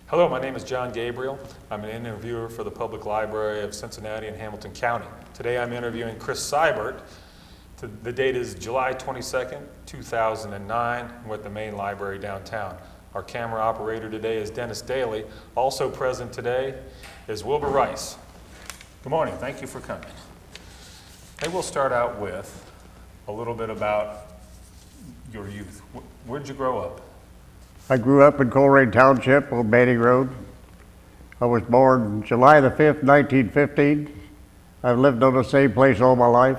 Hello, my name is John Gabriel. I'm an interviewer for the Public Library of Cincinnati and Hamilton County. Today I'm interviewing Chris Seibert. The date is July 22nd, 2009. We're at the main library downtown. Our camera operator today is Dennis Daly. Also present today is Wilbur Rice. Good morning, thank you for coming. Maybe we'll start out with a little bit about your youth. Where'd you grow up? I grew up in Coleraine Township on Manning Road. I was born July the 5th, 1915. I've lived on the same place all my life.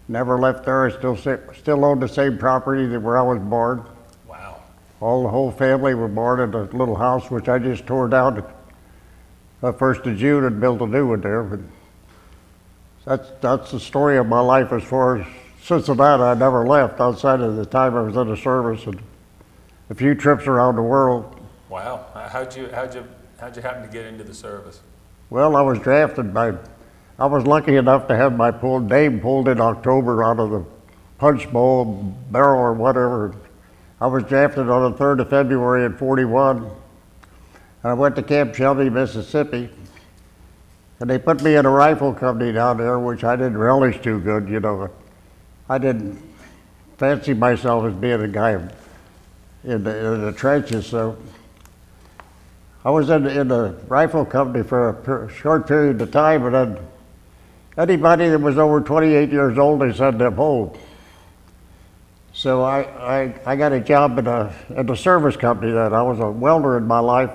Never left there. I still own the same property that where I was born. Wow. The whole family were born in a little house which I just tore down the 1st of June and built a new one there. But that's the story of my life as far as Cincinnati. I never left outside of the time I was in the service and a few trips around the world. Wow. How'd you happen to get into the service? Well, I was drafted I was lucky enough to have my name pulled in October out of the punch bowl, barrel or whatever. I was drafted on the 3rd of February in 41. And I went to Camp Shelby, Mississippi. And they put me in a rifle company down there, which I didn't relish too good, you know. I didn't fancy myself as being a guy in the trenches, so I was in the rifle company for a short period of time, and then anybody that was over 28 years old, they sent them home. So I got a job in the service company then. I was a welder in my life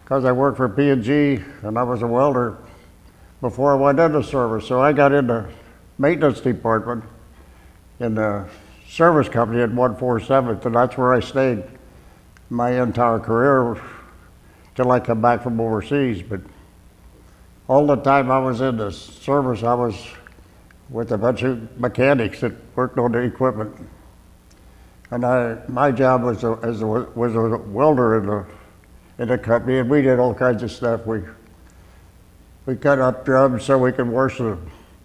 because I worked for P&G, and I was a welder before I went into service. So I got in the maintenance department in the service company at 147th, and that's where I stayed my entire career till I come back from overseas. But all the time I was in the service, I was with a bunch of mechanics that worked on the equipment. And my job was a welder in the company, and we did all kinds of stuff. We cut up drums so we could wash the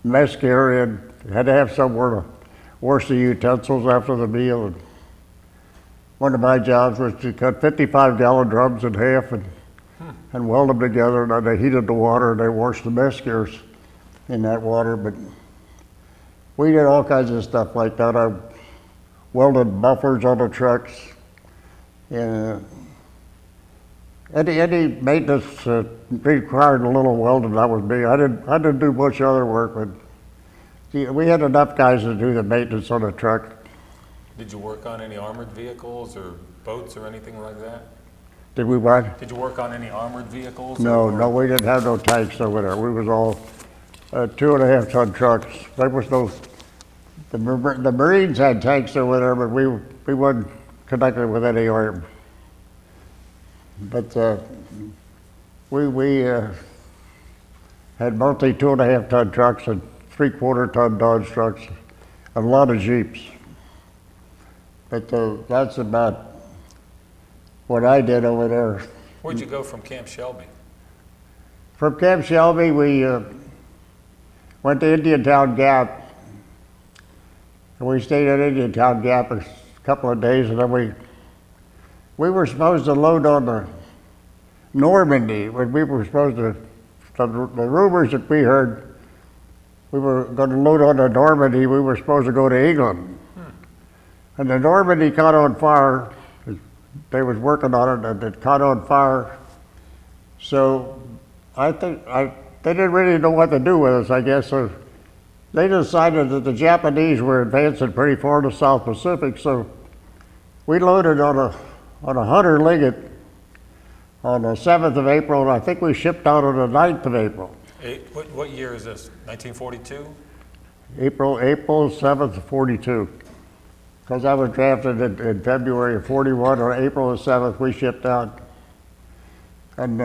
mess area, and had to have somewhere to wash the utensils after the meal. And one of my jobs was to cut 55-gallon drums in half and weld them together, and then they heated the water and they washed the mess gears in that water. But we did all kinds of stuff like that. I welded buffers on the trucks. And any maintenance required a little welding, that was me. I didn't do much other work, but we had enough guys to do the maintenance on the truck. Did you work on any armored vehicles or boats or anything like that? Did we what? Did you work on any armored vehicles? No, we didn't have no tanks over there. We was all 2.5 ton trucks. There was no, the Marines had tanks over there, but we weren't connected with any arm. But we had mostly 2.5 ton trucks and 3/4 ton Dodge trucks, and a lot of Jeeps. But that's about what I did over there. Where'd you go from Camp Shelby? From Camp Shelby, we went to Indiantown Gap, and we stayed at Indiantown Gap a couple of days, and then we were supposed to load on the Normandy. When we were supposed to, the rumors that we heard, we were going to load on the Normandy. We were supposed to go to England. And the Normandy caught on fire. They was working on it, and it caught on fire. So I think they didn't really know what to do with us, I guess. So they decided that the Japanese were advancing pretty far in the South Pacific. So we loaded on a Hunter Liggett on the 7th of April, and I think we shipped out on the 9th of April. What year is this? 1942? April 7th of 42. Because I was drafted in February of 41, on April the 7th we shipped out. And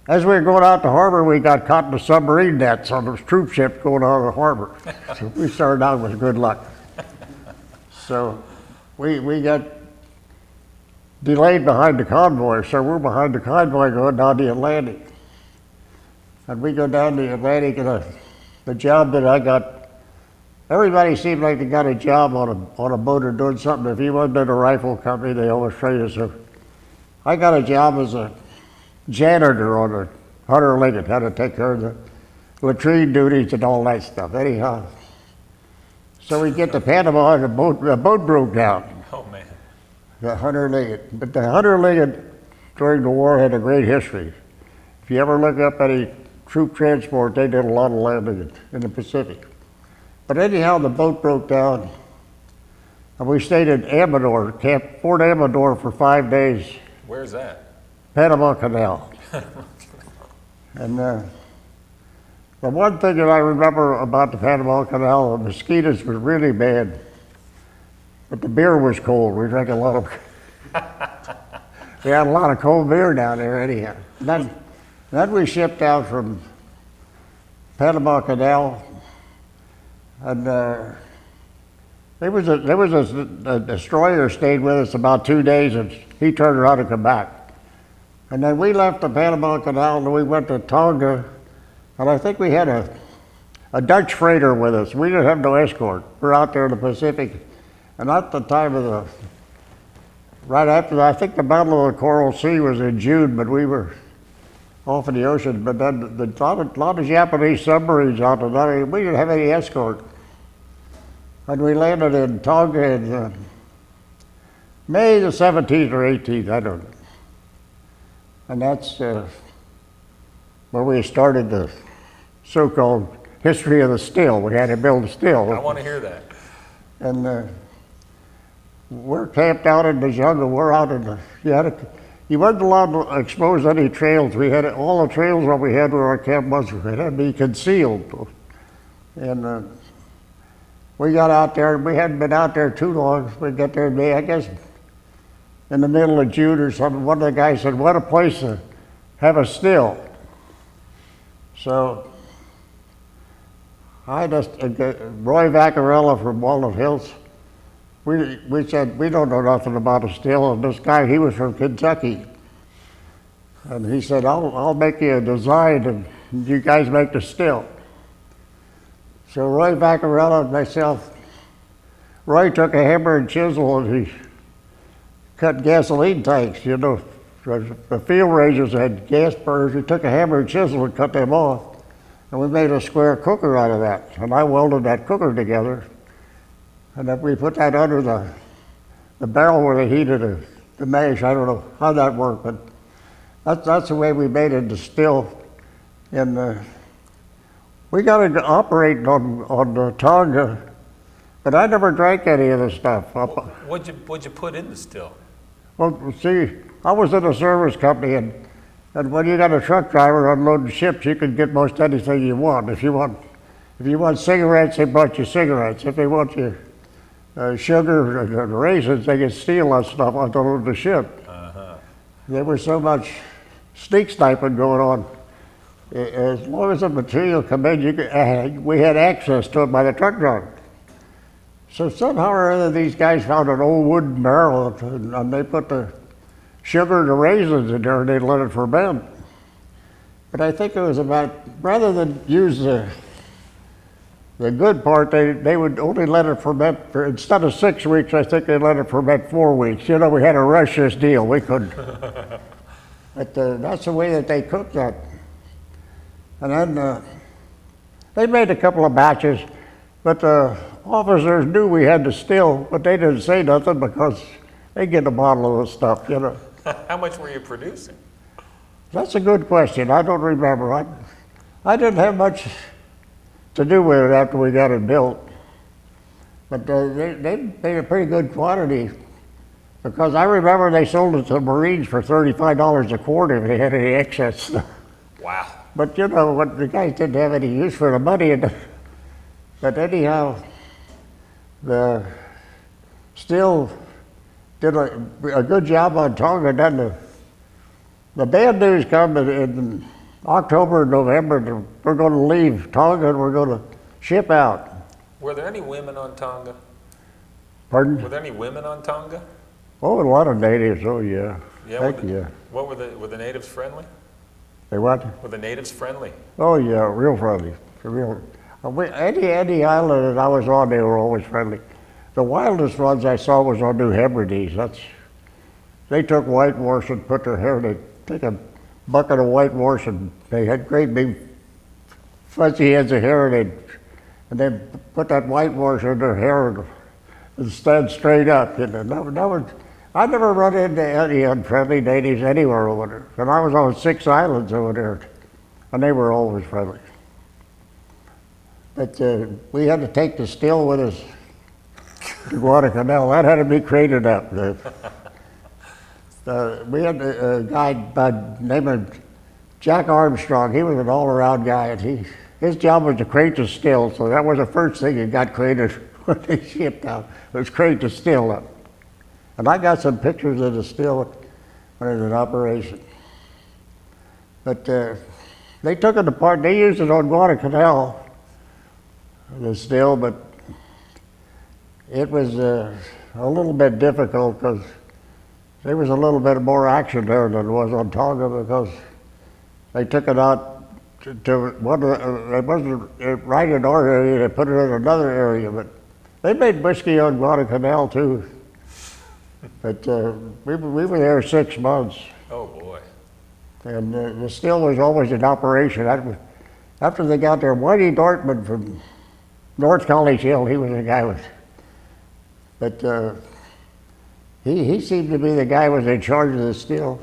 as we were going out the harbor, we got caught in the submarine nets on those troop ships going out of the harbor. So we started out with good luck. So we got delayed behind the convoy, so we're behind the convoy going down the Atlantic. And we go down the Atlantic, and the job that I got, everybody seemed like they got a job on a boat or doing something. If you wasn't in a rifle company, they always treated us. So I got a job as a janitor on the Hunter Lincoln, had to take care of the latrine duties and all that stuff. Anyhow, so we get to Panama and the boat broke down. Oh, man. The Hunter Lincoln. But the Hunter Lincoln during the war had a great history. If you ever look up any troop transport, they did a lot of landing in the Pacific. But anyhow, the boat broke down, and we stayed in Amador, Fort Amador, for 5 days. Where's that? Panama Canal. And the one thing that I remember about the Panama Canal, the mosquitoes were really bad, but the beer was cold. We drank a lot of, we had a lot of cold beer down there anyhow. Then we shipped out from Panama Canal, and there was a destroyer stayed with us about 2 days, and he turned around and come back. And then we left the Panama Canal and we went to Tonga, and I think we had a Dutch freighter with us. We didn't have no escort. We're out there in the Pacific, and at the time of right after that, I think the Battle of the Coral Sea was in June, but we were off in the ocean. But then a lot of Japanese submarines out there. We didn't have any escort. And we landed in Tonga in May the 17th or 18th, I don't know. And that's where we started the so-called history of the still. We had to build a still. I want to hear that. And we're camped out in the jungle. We're out in the, you weren't allowed to expose any trails. We had all the trails that we had where our camp was, it had to be concealed. And we got out there, we hadn't been out there too long. We got there in May, I guess, in the middle of June or something. One of the guys said, what a place to have a still. So I just, Roy Vaccarella from Walnut Hills, we said, we don't know nothing about a still. And this guy, he was from Kentucky. And he said, I'll make you a design and you guys make the still. So Roy Vaccarella and myself, Roy took a hammer and chisel and he cut gasoline tanks, you know. The field rangers had gas burners. He took a hammer and chisel and cut them off. And we made a square cooker out of that. And I welded that cooker together. And then we put that under the barrel where they heated the mash. I don't know how that worked, but that's the way we made it distill. And we got it operating on the Tonga, but I never drank any of the stuff. What'd you put in the still? Well, see, I was in a service company, and when you got a truck driver unloading ships, you can get most anything you want. If you want cigarettes, they bought you cigarettes. If they want you sugar and raisins, they can steal that stuff on the ship. There was so much sneak sniping going on. As long as the material come in, we had access to it by the truck driver. So somehow or other, these guys found an old wooden barrel, and they put the sugar and the raisins in there, and they let it ferment. But I think it was about, rather than use the good part, they would only let it ferment instead of 6 weeks, I think they let it ferment 4 weeks. You know, we had to rush this deal. We couldn't. But that's the way that they cooked that. And then they made a couple of batches, but the officers knew we had to still, but they didn't say nothing because they get a bottle of the stuff, you know. How much were you producing? That's a good question. I don't remember. I didn't have much to do with it after we got it built. But they made a pretty good quantity because I remember they sold it to the Marines for $35 a quart if they had any excess. Wow. But you know, what the guys didn't have any use for the money. But anyhow, still did a good job on Tonga. Then the bad news come in October and November. We're going to leave Tonga and we're going to ship out. Were there any women on Tonga? Pardon? Were there any women on Tonga? Oh, a lot of natives. Oh yeah. Yeah. Heck yeah. What were the natives friendly? They what? Were the natives friendly? Oh yeah, real friendly. Real. Any island that I was on, they were always friendly. The wildest ones I saw was on New Hebrides. they took whitewash and put their hair, they take a bucket of whitewash and they had great big fuzzy heads of hair and they put that whitewash in their hair and stand straight up. You know, that was, I never run into any unfriendly natives anywhere over there. And I was on 6 islands over there, and they were always friendly. But we had to take the still with us to Guadalcanal. That had to be crated up. We had a guy by the name of Jack Armstrong. He was an all-around guy, and his job was to crate the still, so that was the first thing that got crated when they shipped out, was crate the still up. And I got some pictures of the still when it was in operation. But they took it apart. They used it on Guadalcanal, the still, but it was a little bit difficult because there was a little bit more action there than was on Tonga, because they took it out to one of the, it wasn't right in our area, they put it in another area, but they made whiskey on Guadalcanal too. But we were there 6 months. Oh boy. And the still was always in operation. After they got there, Whitey Dortmund from North College Hill, he was the guy with, but he seemed to be the guy who was in charge of the still.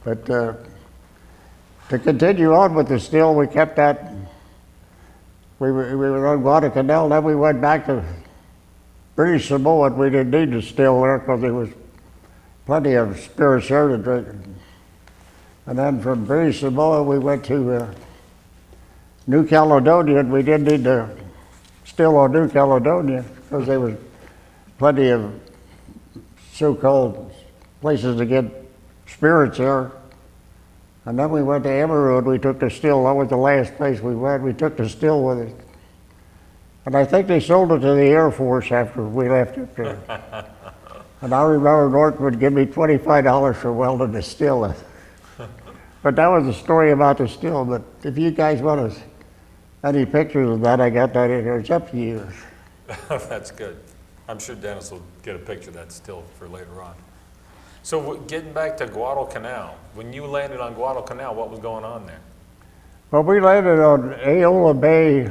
But to continue on with the still, we kept that. We were on Guadalcanal, then we went back to British Samoa, and we didn't need the still there because there was plenty of spirits there to drink. And then from British Samoa, we went to New Caledonia, and we didn't need the still on New Caledonia because there was plenty of so-called places to get spirits there. And then we went to Emerald, we took the still, that was the last place we went, we took the still with us. And I think they sold it to the Air Force after we left it there. And I remember Norton would give me $25 for welding the still. But that was the story about the still, but if you guys want any pictures of that, I got that in here, it's up to you. That's good. I'm sure Dennis will get a picture of that still for later on. So getting back to Guadalcanal, when you landed on Guadalcanal, what was going on there? Well, we landed on Aola Bay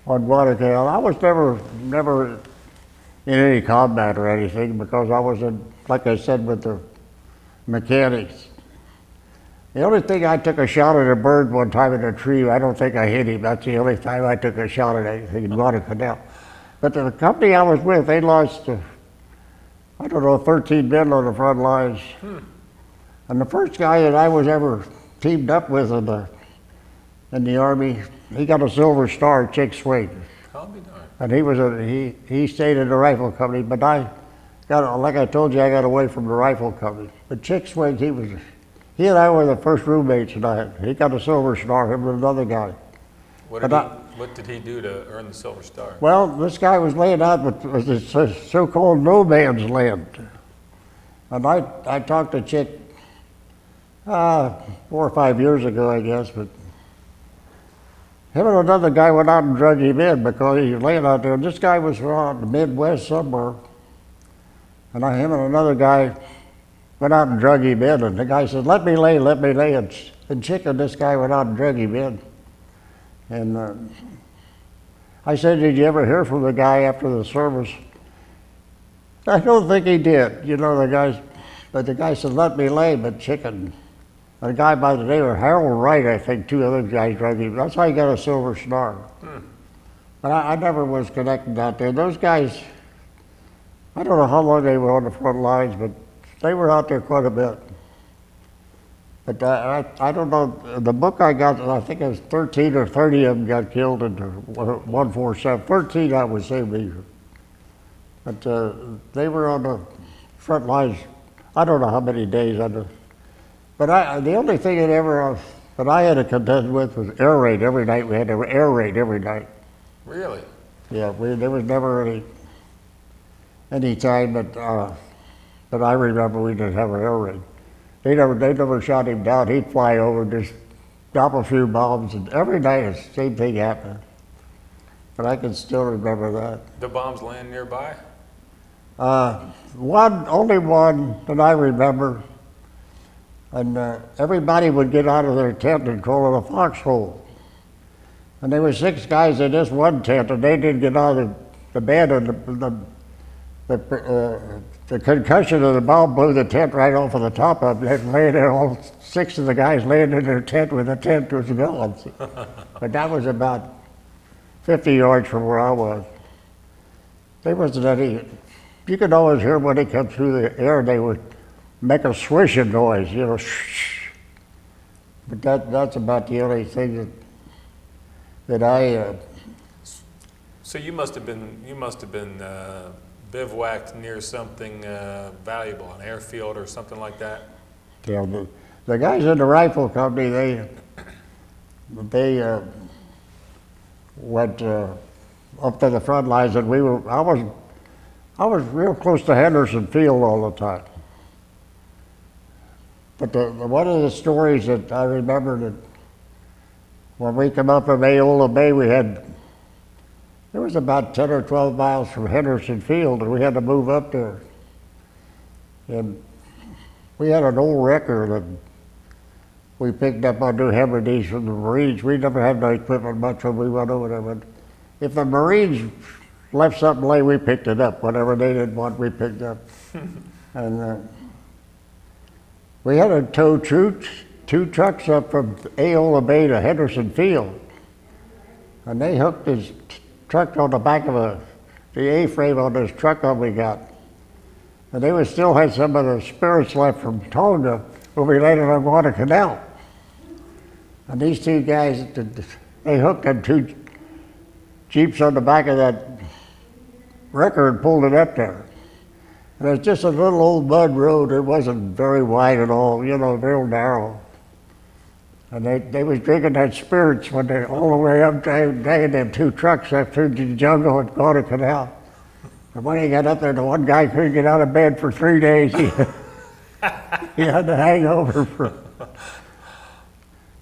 on Guadalcanal. I was never in any combat or anything because I was in, like I said, with the mechanics. The only thing, I took a shot at a bird one time in a tree. I don't think I hit him. That's the only time I took a shot at anything in Guadalcanal. But the company I was with, they lost, I don't know, 13 men on the front lines. And the first guy that I was ever teamed up with in the Army, he got a Silver Star, Chick Swing. I'll be darned. And he stayed in the rifle company, but I got, like I told you, I got away from the rifle company. But Chick Swing, he and I were the first roommates, and he got a Silver Star, him and another guy. What did he do to earn the Silver Star? Well, this guy was laying out with this so-called no man's land. And I talked to Chick 4 or 5 years ago, I guess, but him and another guy went out and drug him in because he was laying out there. And this guy was from the Midwest somewhere. And him and another guy went out and drug him in. And the guy said, let me lay. And Chick and this guy went out and drug him in. And I said, did you ever hear from the guy after the service? I don't think he did, but the guy said, let me lay, but Chick and a guy by the name of Harold Wright, I think, 2 other guys drug him. That's how he got a Silver Star. But I never was connected out there. Those guys, I don't know how long they were on the front lines, but they were out there quite a bit. But I don't know, the book I got, I think it was 13 or 30 of them got killed in 147. 13 I would say. But they were on the front lines, I don't know how many days. But the only thing that I had to contend with was air raid every night. We had to air raid every night. Really? Yeah, there was never any time that I remember we didn't have an air raid. They never shot him down. He'd fly over, just drop a few bombs, and every night the same thing happened. But I can still remember that. The bombs land nearby? Only one that I remember, and everybody would get out of their tent and call it a foxhole. And there were 6 guys in this one tent, and they didn't get out of the bed, and the concussion of the bomb blew the tent right off of the top of it. And laying there, all 6 of the guys laying in their tent when the tent was gone. But that was about 50 yards from where I was. There wasn't any. You could always hear when they come through the air, they would make a swishing noise, you know. Shh. But that's about the only thing that I. So you must have been bivouacked near something valuable, an airfield or something like that. Yeah, the guys in the rifle company, they went up to the front lines, and I was real close to Henderson Field all the time. But one of the stories that I remember, that when we came up from Aola Bay, it was about 10 or 12 miles from Henderson Field, and we had to move up there. And we had an old wrecker that we picked up on New Hebrides from the Marines. We never had no equipment much when we went over there, but if the Marines left something lay, we picked it up. Whatever they didn't want, we picked up. And we had to tow two trucks up from Aola Bay to Henderson Field. And they hooked his truck on the back of the A-frame on this truck that we got. And they still had some of the spirits left from Tonga when we landed on Guadalcanal. And these 2 guys, they hooked them 2 Jeeps on the back of that wrecker and pulled it up there. And it's just a little old mud road. It wasn't very wide at all, you know, real narrow. And they was drinking that spirits when they all the way up, dragging them 2 trucks up through the jungle at Guadalcanal. And when he got up there, the one guy couldn't get out of bed for 3 days. He had the hangover for.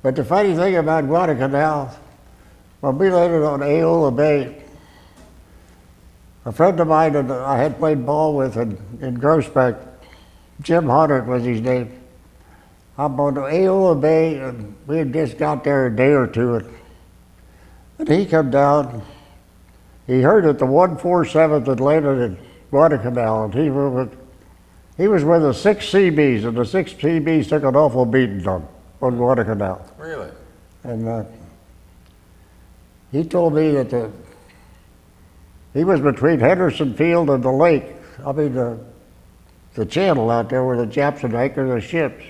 But the funny thing about Guadalcanal, when we landed on Aola Bay, a friend of mine that I had played ball with in Groesbeck, Jim Hunter was his name. I'm on Aola Bay, and we had just got there a day or 2, and he come down. He heard that the 147th had landed in Guadalcanal, and he was with the 6 CBs, and the 6 CBs took an awful beating on Guadalcanal. Really? And he told me that he was between Henderson Field and the lake. I mean, the channel out there where the Japs would anchor their ships.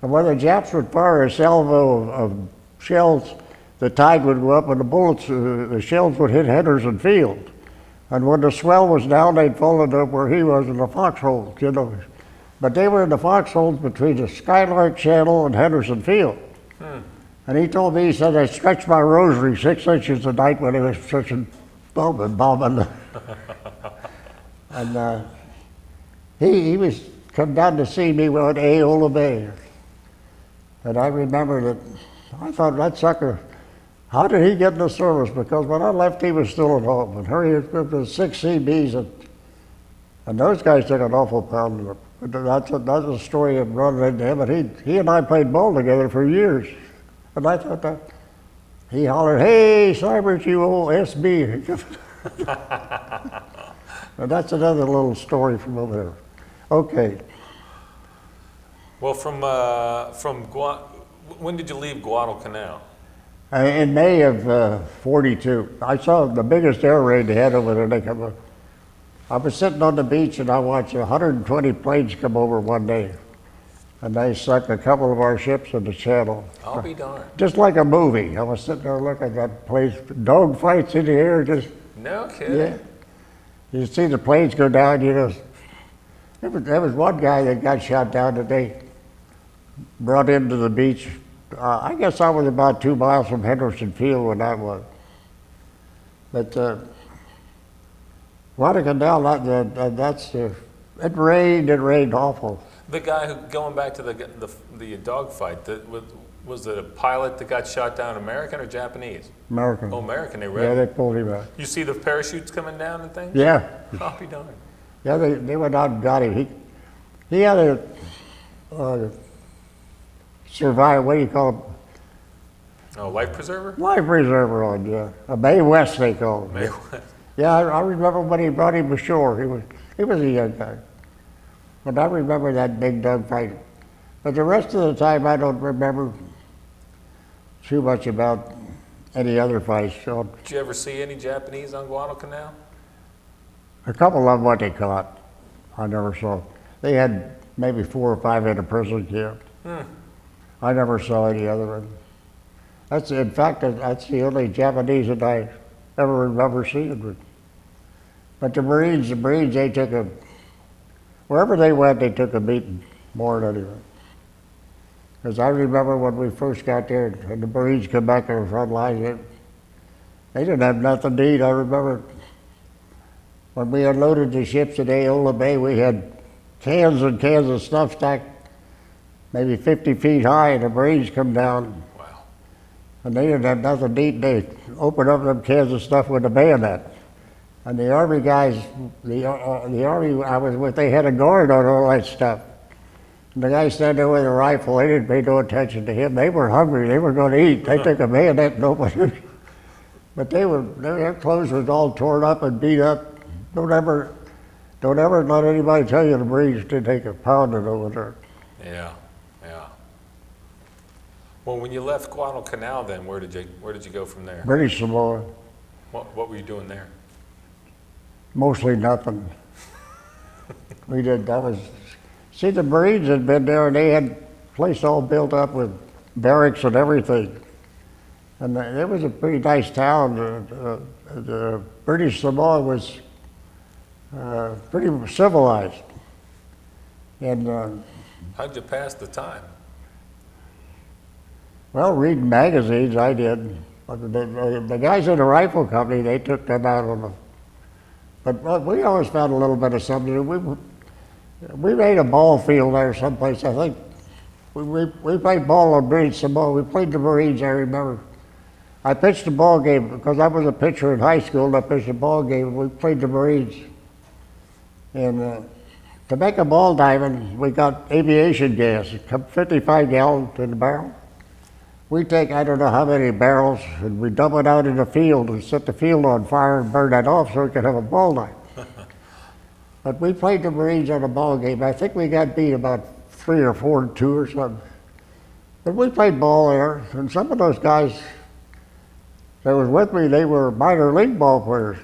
And when the Japs would fire a salvo of shells, the tide would go up and the bullets, the shells would hit Henderson Field. And when the swell was down, they'd fallen up where he was in the foxholes, you know. But they were in the foxholes between the Skylark Channel and Henderson Field. And he told me, he said, I stretched my rosary 6 inches a night when he was such a bombing. And he was come down to see me at Aola Bay. And I remember that I thought, that sucker, how did he get in the service? Because when I left, he was still at home. And here he was with the 6 CBs, and those guys took an awful pound. That's a story of running into him. And he and I played ball together for years. And I thought that, he hollered, hey, Seibert, you old SB. And that's another little story from over there. Okay. Well, when did you leave Guadalcanal? In May of 42. I saw the biggest air raid they had over there. I was sitting on the beach and I watched 120 planes come over one day. And they sunk a couple of our ships in the channel. I'll be darned. Just like a movie. I was sitting there looking at that place, dog fights in the air, just. No kidding. Yeah. You see the planes go down, you know. There was one guy that got shot down that they brought into the beach. I guess I was about 2 miles from Henderson Field when that was. But Guadalcanal, it rained awful. The guy who, going back to the dogfight, Was it a pilot that got shot down, American or Japanese? American. Oh, American, they Yeah, wrecked. they pulled him out. You see the parachutes coming down and things? Yeah, I'll be darned. yeah, they went out and got him. He had a survive, what do you call it? Oh, life preserver? Life preserver on, yeah. A May West, they call it. May West. Yeah, I remember when he brought him ashore. He was a young guy. But I remember that big dogfight. But the rest of the time, I don't remember too much about any other fights. So Did you ever see any Japanese on Guadalcanal? a couple of them, what they caught, I never saw. They had maybe 4 or 5 in a prison camp. I never saw any other one. In fact, that's the only Japanese that I ever remember seeing. But the Marines, they took wherever they went, they took a beating more than anyone. Because I remember when we first got there and the Marines come back on the front line, they didn't have nothing to eat. I remember when we unloaded the ships at Aola Bay, we had cans and cans of stuff stacked maybe 50 feet high, and the Marines come down. Wow. And they didn't have nothing to eat. They opened up them cans of stuff with a bayonet. And the Army guys, the Army I was with, they had a guard on all that stuff. And the guy standing there with a rifle, they didn't pay no attention to him. They were hungry. They were going to eat. They took a bayonet and opened it. But their clothes was all torn up and beat up. Don't ever let anybody tell you the Marines didn't take a pounding over there. Yeah, yeah. Well, when you left Guadalcanal, then where did you go from there? British Samoa, What were you doing there? mostly nothing. See, the Marines had been there and they had the place all built up with barracks and everything. And it was a pretty nice town. The British Samoa was pretty civilized. And How'd you pass the time? well, reading magazines, I did. But the guys in the rifle company, they took them out on the. But we always found a little bit of something. We made a ball field there someplace, I think. We played ball on British Samoa. We played the Marines, I remember. I pitched a ball game because I was a pitcher in high school, and I pitched a ball game, and we played the Marines. And to make a ball diamond, we got aviation gas, 55 gallons in the barrel. We take, I don't know how many barrels, and we dump it out in the field and set the field on fire and burn that off so we could have a ball diamond. But we played the Marines on a ball game. I think we got beat about 3 or 4-2 or something. But we played ball there, and some of those guys that was with me, they were minor league ball players.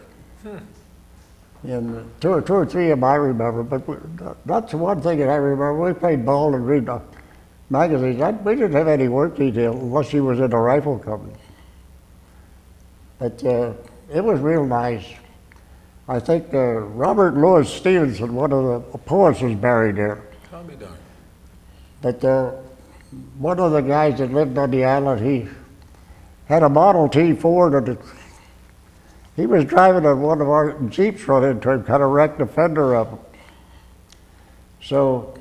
And two or three of them I remember, but that's the one thing that I remember. We played ball and read the magazines. We didn't have any work detail unless he was in a rifle company. But it was real nice. I think Robert Louis Stevenson, one of the poets, was buried there. I'll be darned. But one of the guys that lived on the island, he had a Model T Ford, and he was driving on one of our Jeeps, run into him, kind of wrecked the fender up. So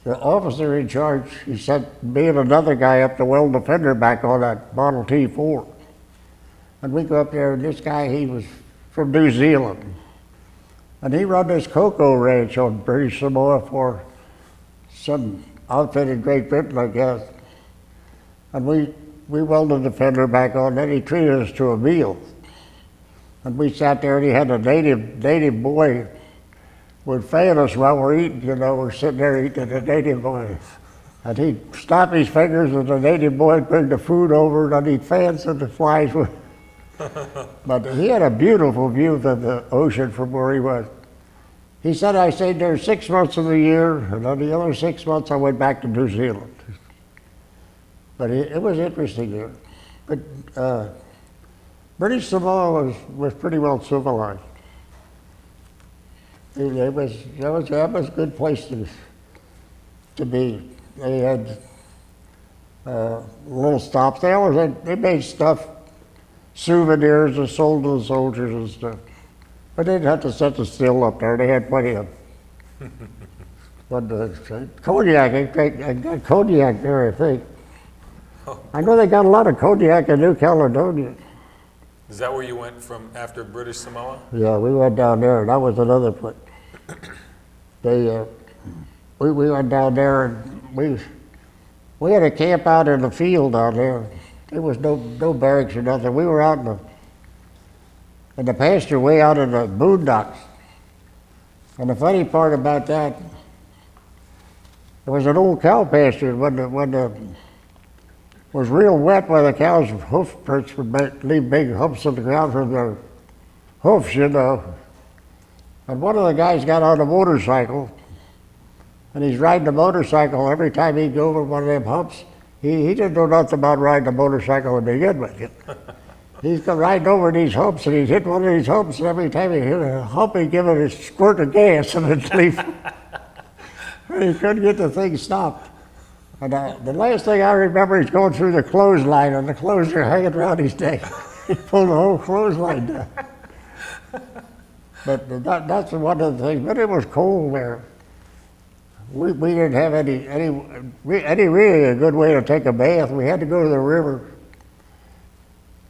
the officer in charge, he sent me and another guy up to weld the fender back on that Model T Ford. And we go up there, and this guy, he was from New Zealand. And he run this cocoa ranch on British Samoa for some outfit in Great Britain, I guess. And we welded the fender back on, then he treated us to a meal. And we sat there, and he had a native boy would fan us while we're eating, you know, we're sitting there eating, and the native boy. And he'd snap his fingers, and the native boy would bring the food over, and he'd fan so the flies would. But he had a beautiful view of the ocean from where he was. He said I stayed there 6 months of the year, and on the other 6 months I went back to New Zealand. But it was interesting there. But British Samoa was pretty well civilized. That was a good place to be. They had little stops. They made stuff, souvenirs and sold to the soldiers and stuff. But they didn't have to set the still up there. They had plenty of them. Cognac. I got cognac there, I think. I know they got a lot of cognac in New Caledonia. Is that where you went from after British Samoa? Yeah, we went down there, and that was another place. We went down there, and we had a camp out in the field down there. There was no barracks or nothing. We were out in the pasture, way out in the boondocks. And the funny part about that, there was an old cow pasture when it was real wet, where the cows' hoof prints would leave big humps on the ground from their hoofs, you know. And one of the guys got on a motorcycle, and he's riding a motorcycle. Every time he'd go over one of them humps, he didn't know nothing about riding a motorcycle to begin with. He's riding over these humps, and he'd hit one of these humps, and every time he hit a hump, he'd give it a squirt of gas, and it'd leave. And he couldn't get the thing stopped. And the last thing I remember, he's going through the clothesline, and the clothes are hanging around his neck. He pulled the whole clothesline down. But that's one of the things. But it was cold there. We didn't have any really a good way to take a bath. We had to go to the river.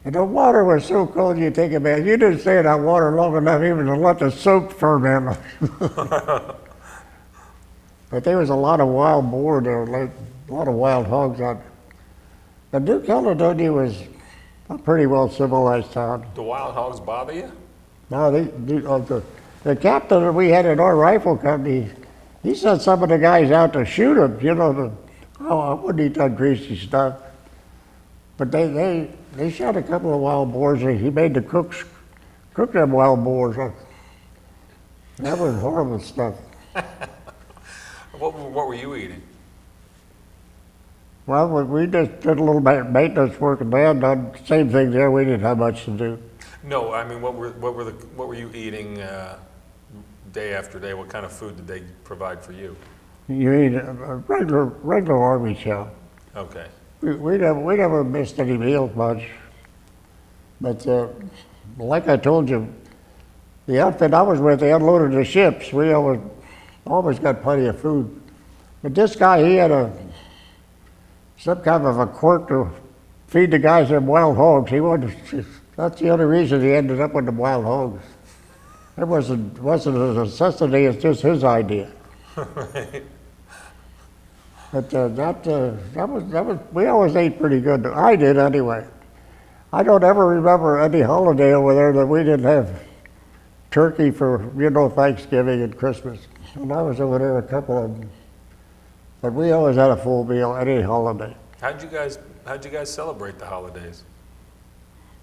And the water was so cold you take a bath. You didn't stay in that water long enough even to let the soap ferment. But there was a lot of wild boar there, like a lot of wild hogs out there. But New Caledonia was a pretty well civilized town. Do wild hogs bother you? No, the captain that we had in our rifle company, he sent some of the guys out to shoot them, you know. I wouldn't eat that greasy stuff. But they shot a couple of wild boars. He made the cooks cook them wild boars. That was horrible stuff. What were you eating? Well, we just did a little maintenance work and dad done the same thing there. We didn't have much to do. No, I mean, what were you eating day after day? What kind of food did they provide for you? You eat a regular army chow. Okay. We never missed any meals much. But like I told you, the outfit I was with, they unloaded the ships. We always got plenty of food. But this guy, he had some kind of a quirk to feed the guys them wild hogs. That's the only reason he ended up with the wild hogs. It wasn't a necessity, it's just his idea. Right. But that was we always ate pretty good. I did anyway. I don't ever remember any holiday over there that we didn't have turkey for, Thanksgiving and Christmas. And I was over there a couple of them. But we always had a full meal any holiday. How'd you guys celebrate the holidays?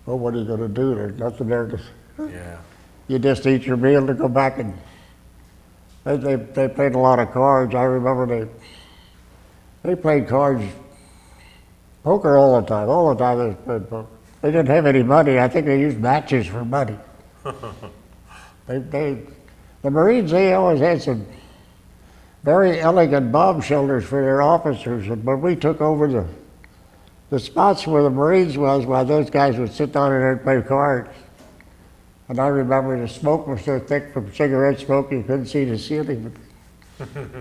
Well, what are you going to do? There's nothing there to. Yeah. You just eat your meal to go back and. They played a lot of cards. I remember they played cards, poker all the time. All the time they played poker. They didn't have any money. I think they used matches for money. The Marines, they always had some very elegant bomb shelters for their officers. And when we took over the spots where the Marines was, while those guys would sit down there and play cards. And I remember the smoke was so thick from cigarette smoke you couldn't see the ceiling.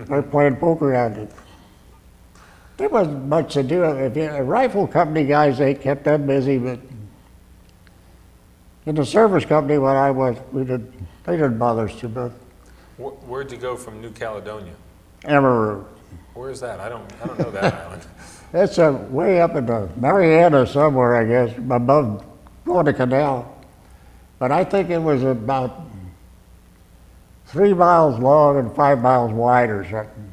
They're playing poker out there. There wasn't much to do. Rifle company guys, they kept them busy, but in the service company when I was, they didn't bother us too much. Where'd you go from New Caledonia? Emerald. Where's that? I don't know that island. It's way up in the Mariana somewhere, I guess, above Guadalcanal. But I think it was about 3 miles long and 5 miles wide or something.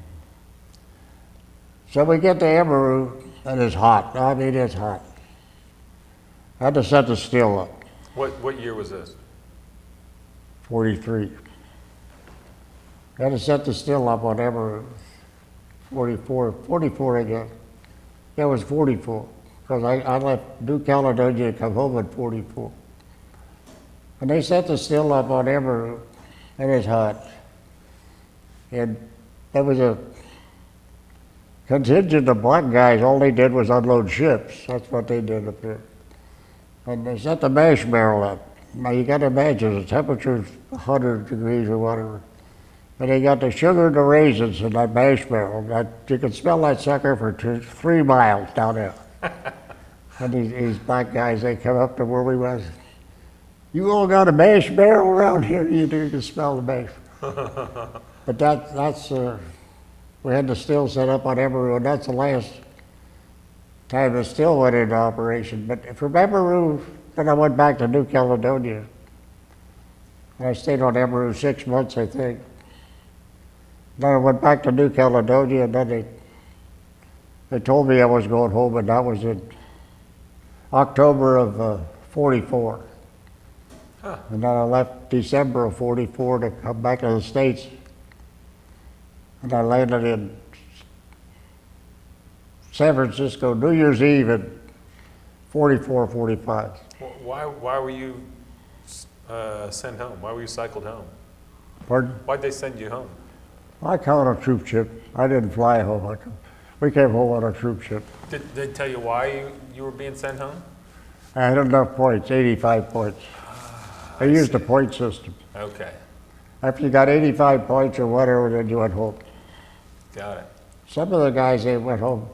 So we get to Emerald, and it's hot. I mean, it's hot. I had to set the still up. What year was this? 43. I had to set the still up on Emerald. 44, I guess. Yeah, it was 44, because I left New Caledonia to come home at 44. And they set the still up on Emerald, and it's hot. And there was a contingent of black guys, all they did was unload ships. That's what they did up there. And they set the mash barrel up. Now you got to imagine the temperature's 100 degrees or whatever. And they got the sugar and the raisins in that mash barrel. You could smell that sucker for 3 miles down there. And these black guys, they come up to where we was. You all got a mash barrel around here? You do, you can smell the mash. But that's we had the still set up on Emerald, and that's the last time the still went into operation. But from Emerald, then I went back to New Caledonia. And I stayed on Emerald 6 months, I think. Then I went back to New Caledonia, and then they told me I was going home, and that was in October of 44. Huh. And then I left December of 44 to come back to the States. And I landed in San Francisco New Year's Eve in 44, 45. Why were you sent home? Why were you cycled home? Pardon? Why'd they send you home? I caught a troop ship. I didn't fly home. We came home on a troop ship. Did they tell you why you were being sent home? I had enough points, 85 points. They used the point system. Okay. After you got 85 points or whatever, then you went home. Got it. Some of the guys, they went home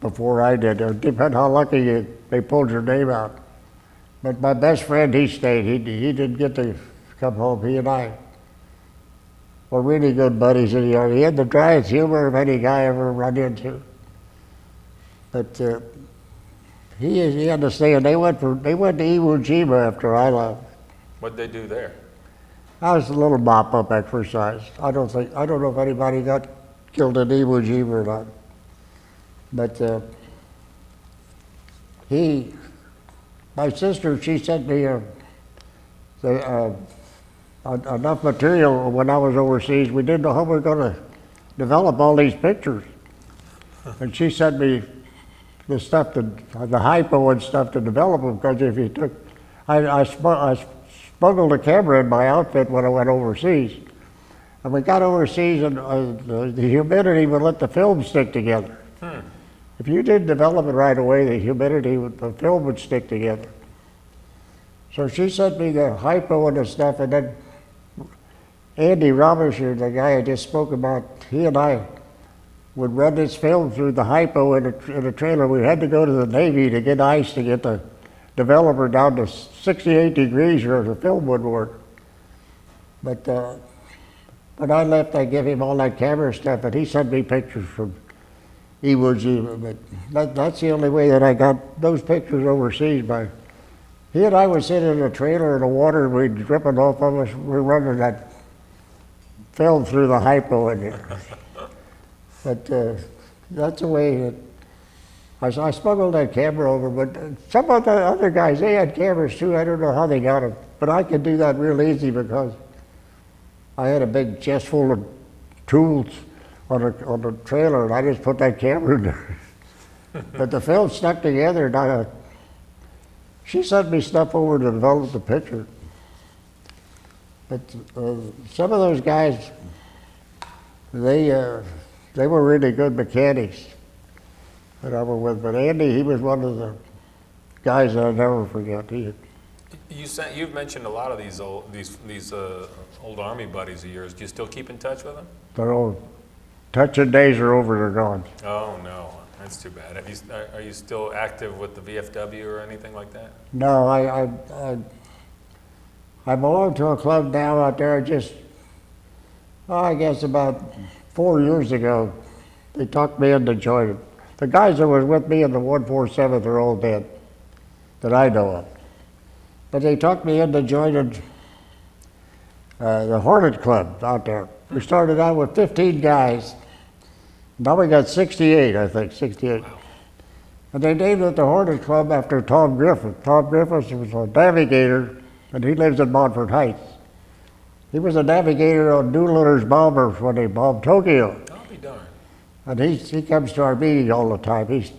before I did. It depends how lucky they pulled your name out. But my best friend, he stayed. He didn't get to come home. He and I were really good buddies in the Army. He had the driest humor of any guy I ever run into. But he had to stay, and they went to Iwo Jima after I left. What'd they do there? That was a little mop-up exercise. I don't know if anybody got killed in Iwo Jima or not. But my sister, she sent me enough material when I was overseas. We didn't know how we were going to develop all these pictures. And she sent me the stuff, the hypo and stuff to develop them, because if you took, I smuggled a camera in my outfit when I went overseas. And we got overseas, and the humidity would let the film stick together. If you didn't develop it right away, the film would stick together. So she sent me the hypo and the stuff, and then Andy Robinson, the guy I just spoke about, he and I would run this film through the hypo in a trailer. We had to go to the Navy to get ice to get the developer down to 68 degrees or the film wouldn't work. But when I left, I gave him all that camera stuff, and he sent me pictures from Iwo Jima. But that's the only way that I got those pictures overseas. He and I would sit in a trailer in the water, and we'd dripping off of us. We're running that film through the hypo in there. But that's the way that I smuggled that camera over. But some of the other guys, they had cameras too. I don't know how they got them, but I could do that real easy because I had a big chest full of tools on the trailer, and I just put that camera in there. But the film stuck together, and she sent me stuff over to develop the picture. But some of those guys, they were really good mechanics that I was with. But Andy, he was one of the guys that I'll never forget. You've mentioned a lot of these old Army buddies of yours. Do you still keep in touch with them? They're all touching days are over. They're gone. Oh no, that's too bad. Are you still active with the VFW or anything like that? No, I belong to a club now out there. I guess about 4 years ago, they talked me into joining. The guys that was with me in the 147th are all dead, that I know of. But they talked me into joining the Hornet Club out there. We started out with 15 guys. Now we got 68, I think, 68. Wow. And they named it the Hornet Club after Tom Griffith. Tom Griffith was a navigator, and he lives in Montford Heights. He was a navigator on Doolittle's bombers when they bombed Tokyo. I'll be darned. And he comes to our meetings all the time. He's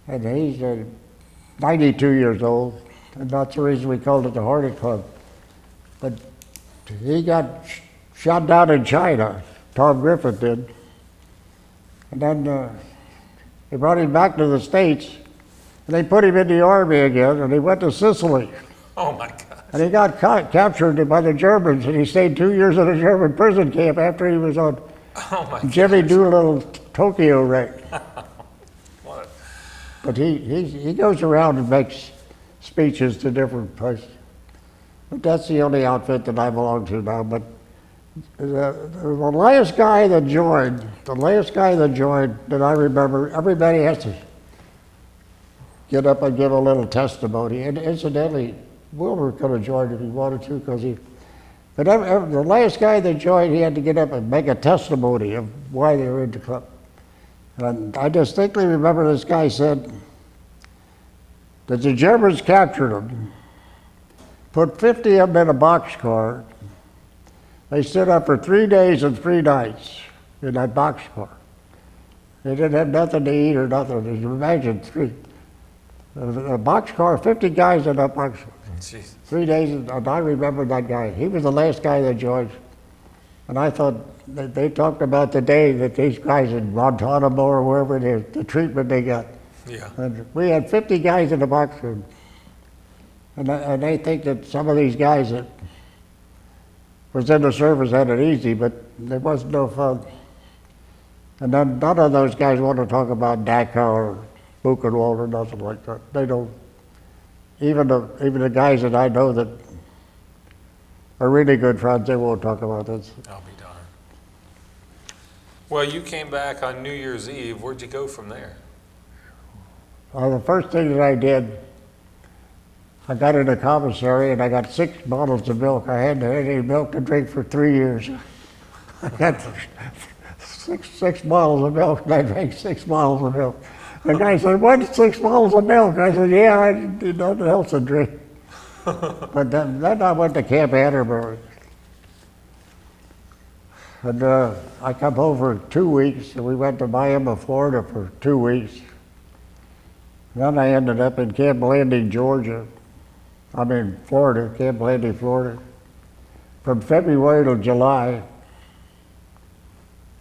92 years old, and that's the reason we called it the Hornet Club. But he got shot down in China, Tom Griffith did. And then they brought him back to the States, and they put him in the Army again, and he went to Sicily. Oh my God. And he got captured by the Germans, and he stayed 2 years in a German prison camp after he was on Oh my Jimmy gosh. Doolittle Tokyo wreck. What? But he goes around and makes speeches to different places. But that's the only outfit that I belong to now. But the last guy that joined, that I remember, everybody has to get up and give a little testimony. And incidentally, Wilbur could have joined if he wanted to, because but the last guy that joined, he had to get up and make a testimony of why they were in the club. And I distinctly remember this guy said that the Germans captured him, put 50 of them in a boxcar. They stood up for 3 days and 3 nights in that boxcar. They didn't have nothing to eat or nothing. You imagine a boxcar, 50 guys in that boxcar. Jeez. 3 days, and I remember that guy. He was the last guy that joined. And I thought, they talked about the day that these guys in Guantanamo or wherever it is, the treatment they got. Yeah. And we had 50 guys in the box room. And they think that some of these guys that was in the service had it easy, but there was no fun. And then none of those guys want to talk about Dachau or Buchenwald or nothing like that. They don't. Even the guys that I know that are really good friends, they won't talk about this. I'll be darned. Well, you came back on New Year's Eve. Where'd you go from there? The first thing that I did, I got in the commissary and I got 6 bottles of milk. I hadn't had any milk to drink for 3 years. I got six bottles of milk, and I drank 6 bottles of milk. The guy said, "What, 6 bottles of milk?" I said, "Yeah, I did nothing else to drink." But then I went to Camp Atterbury. And I come home for 2 weeks, and we went to Miami, Florida for 2 weeks. Then I ended up in Camp Landing, Florida, Camp Landing, Florida, from February to July.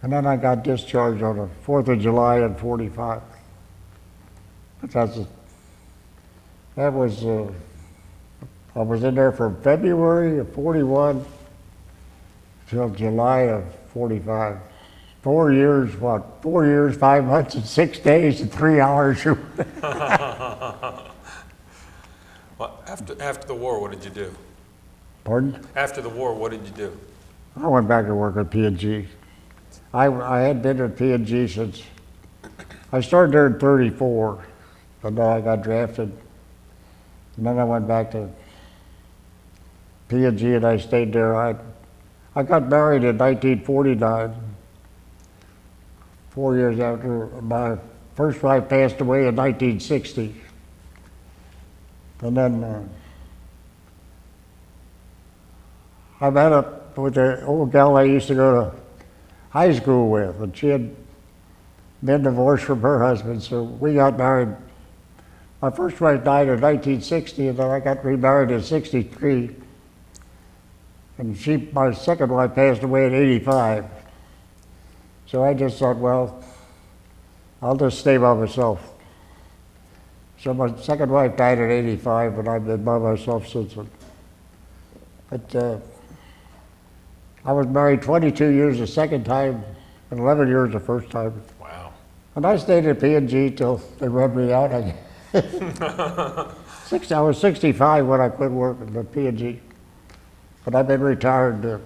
And then I got discharged on the 4th of July in 45. I was in there from February of 41 till July of 45. 4 years, 4 years, 5 months, and 6 days, and 3 hours. Well, after the war, what did you do? Pardon? After the war, what did you do? I went back to work at P&G. I had been at P&G since, I started there in 34, and then I got drafted. And then I went back to P&G and I stayed there. I got married in 1949, 4 years after my first wife passed away in 1960. And then I met up with the old gal I used to go to high school with, and she had been divorced from her husband, so we got married. My first wife died in 1960, and then I got remarried in 63. And my second wife passed away in 85. So I just thought, well, I'll just stay by myself. So my second wife died in 85, and I've been by myself since then. But I was married 22 years the second time, and 11 years the first time. Wow. And I stayed at P&G till they run me out. I was 65 when I quit working at P&G. But I've been retired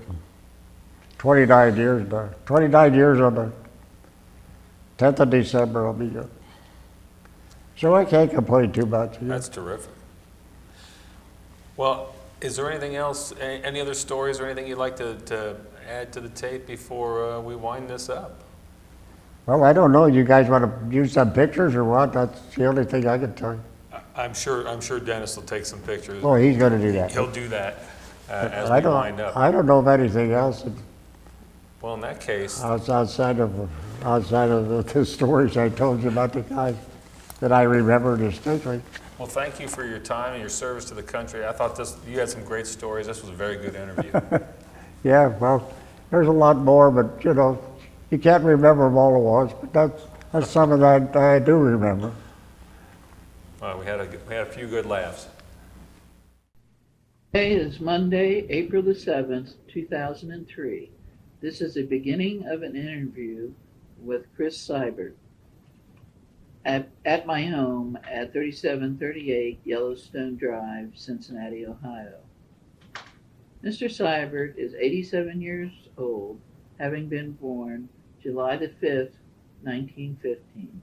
29 years now. 29 years on the 10th of December I'll be good. So I can't complain too much. That's terrific. Well, is there anything else, any other stories or anything you'd like to add to the tape before we wind this up? Well, I don't know. You guys want to use some pictures or what? That's the only thing I can tell you. I'm sure Dennis will take some pictures. Oh, he's going to do that. He'll do that as we wind up. I don't know of anything else. Well, in that case, Outside of the stories I told you about the guys that I remember distinctly. well, thank you for your time and your service to the country. I thought you had some great stories. This was a very good interview. Yeah, well, there's a lot more, but you can't remember them all at once. But that's some of that I do remember. We had a few good laughs. Today is Monday, April the 7th, 2003. This is the beginning of an interview with Chris Seibert at my home at 3738 Yellowstone Drive, Cincinnati, Ohio. Mr. Seibert is 87 years old, having been born July the 5th, 1915.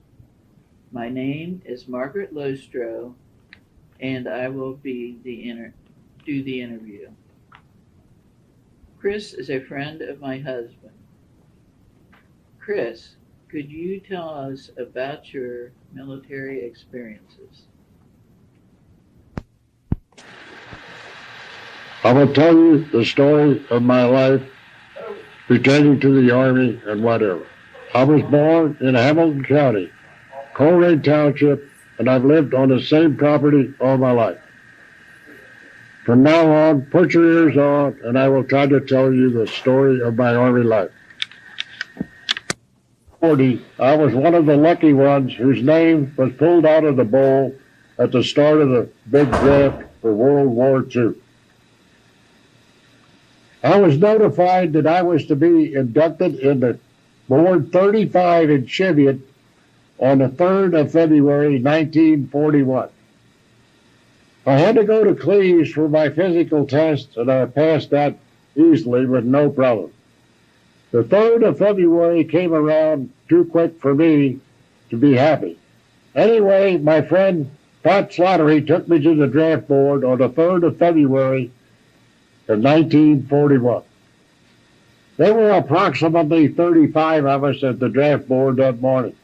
My name is Margaret Lostrow, and I will be do the interview. Chris is a friend of my husband. Chris, could you tell us about your military experiences? I will tell you the story of my life pertaining to the Army and whatever. I was born in Hamilton County, Coleraine Township, and I've lived on the same property all my life. From now on, put your ears on, and I will try to tell you the story of my Army life. I was one of the lucky ones whose name was pulled out of the bowl at the start of the big draft for World War II. I was notified that I was to be inducted in the Board 35 in Cheviot on the 3rd of February, 1941. I had to go to Cleves for my physical test, and I passed that easily with no problem. The 3rd of February came around too quick for me to be happy. Anyway, my friend Pat Slattery took me to the draft board on the 3rd of February of 1941. There were approximately 35 of us at the draft board that morning.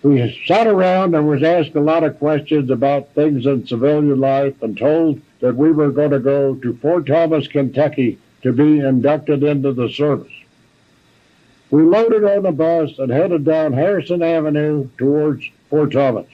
We sat around and was asked a lot of questions about things in civilian life and told that we were going to go to Fort Thomas, Kentucky to be inducted into the service. We loaded on a bus and headed down Harrison Avenue towards Fort Thomas.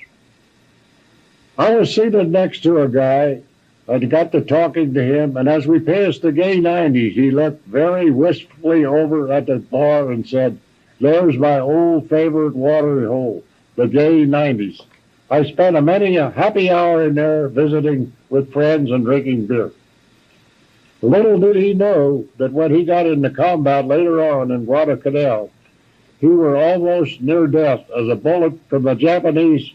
I was seated next to a guy. I got to talking to him, and as we passed the gay 90s, he looked very wistfully over at the bar and said, "There's my old favorite watering hole, the gay 90s. I spent a happy hour in there visiting with friends and drinking beer." Little did he know that when he got into combat later on in Guadalcanal, he were almost near death as a bullet from a Japanese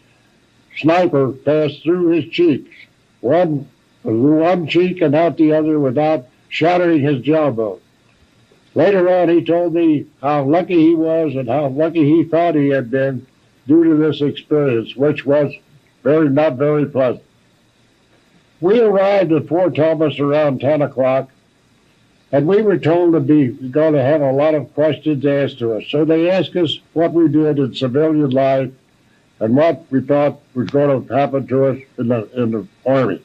sniper passed through his cheeks, one cheek and out the other without shattering his jawbone. Later on, he told me how lucky he was and how lucky he thought he had been due to this experience, which was not very pleasant. We arrived at Fort Thomas around 10 o'clock, and we were told to be going to have a lot of questions asked to us. So they asked us what we did in civilian life and what we thought was going to happen to us in the Army.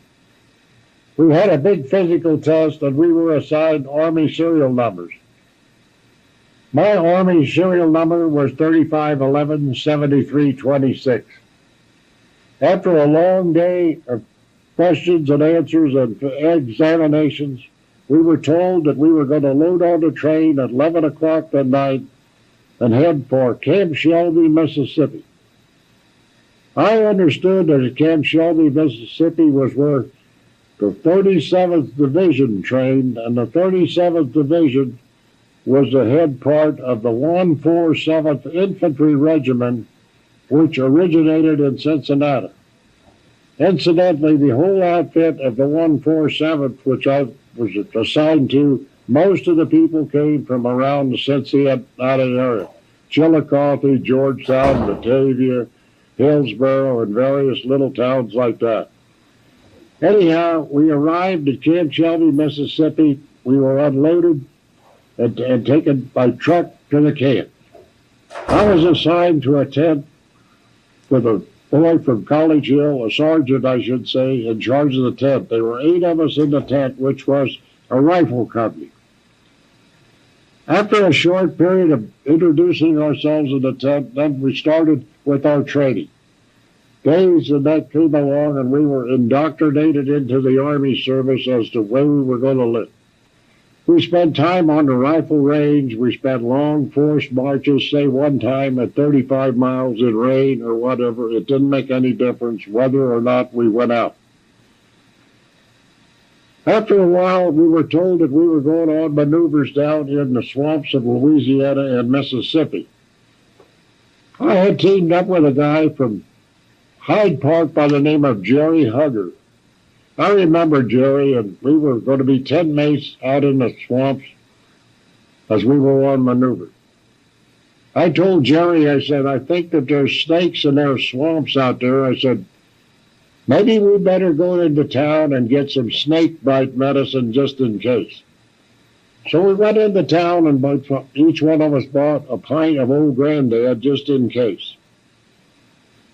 We had a big physical test, and we were assigned Army serial numbers. My Army serial number was 3511-7326. After a long day of questions and answers and examinations, we were told that we were going to load on the train at 11 o'clock that night and head for Camp Shelby, Mississippi. I understood that Camp Shelby, Mississippi was where the 37th Division trained, and the 37th Division was the head part of the 147th Infantry Regiment, which originated in Cincinnati. Incidentally, the whole outfit of the 147th, which I was assigned to, most of the people came from around the Cincinnati area: Chillicothe, Georgetown, Batavia, Hillsborough, and various little towns like that. Anyhow, we arrived at Camp Shelby, Mississippi. We were unloaded and taken by truck to the camp. I was assigned to a tent with a boy from College Hill, a sergeant, I should say, in charge of the tent. There were 8 of us in the tent, which was a rifle company. After a short period of introducing ourselves in the tent, then we started with our training. Days and that came along, and we were indoctrinated into the Army service as to where we were going to live. We spent time on the rifle range. We spent long forced marches, say one time at 35 miles in rain or whatever. It didn't make any difference whether or not we went out. After a while, we were told that we were going on maneuvers down in the swamps of Louisiana and Mississippi. I had teamed up with a guy from Hyde Park by the name of Jerry Hugger. I remember Jerry, and we were going to be 10 mates out in the swamps as we were on maneuver. I told Jerry, I said, I think that there's snakes and there's swamps out there. I said, maybe we better go into town and get some snake bite medicine just in case. So we went into town and each one of us bought a pint of Old Granddad just in case.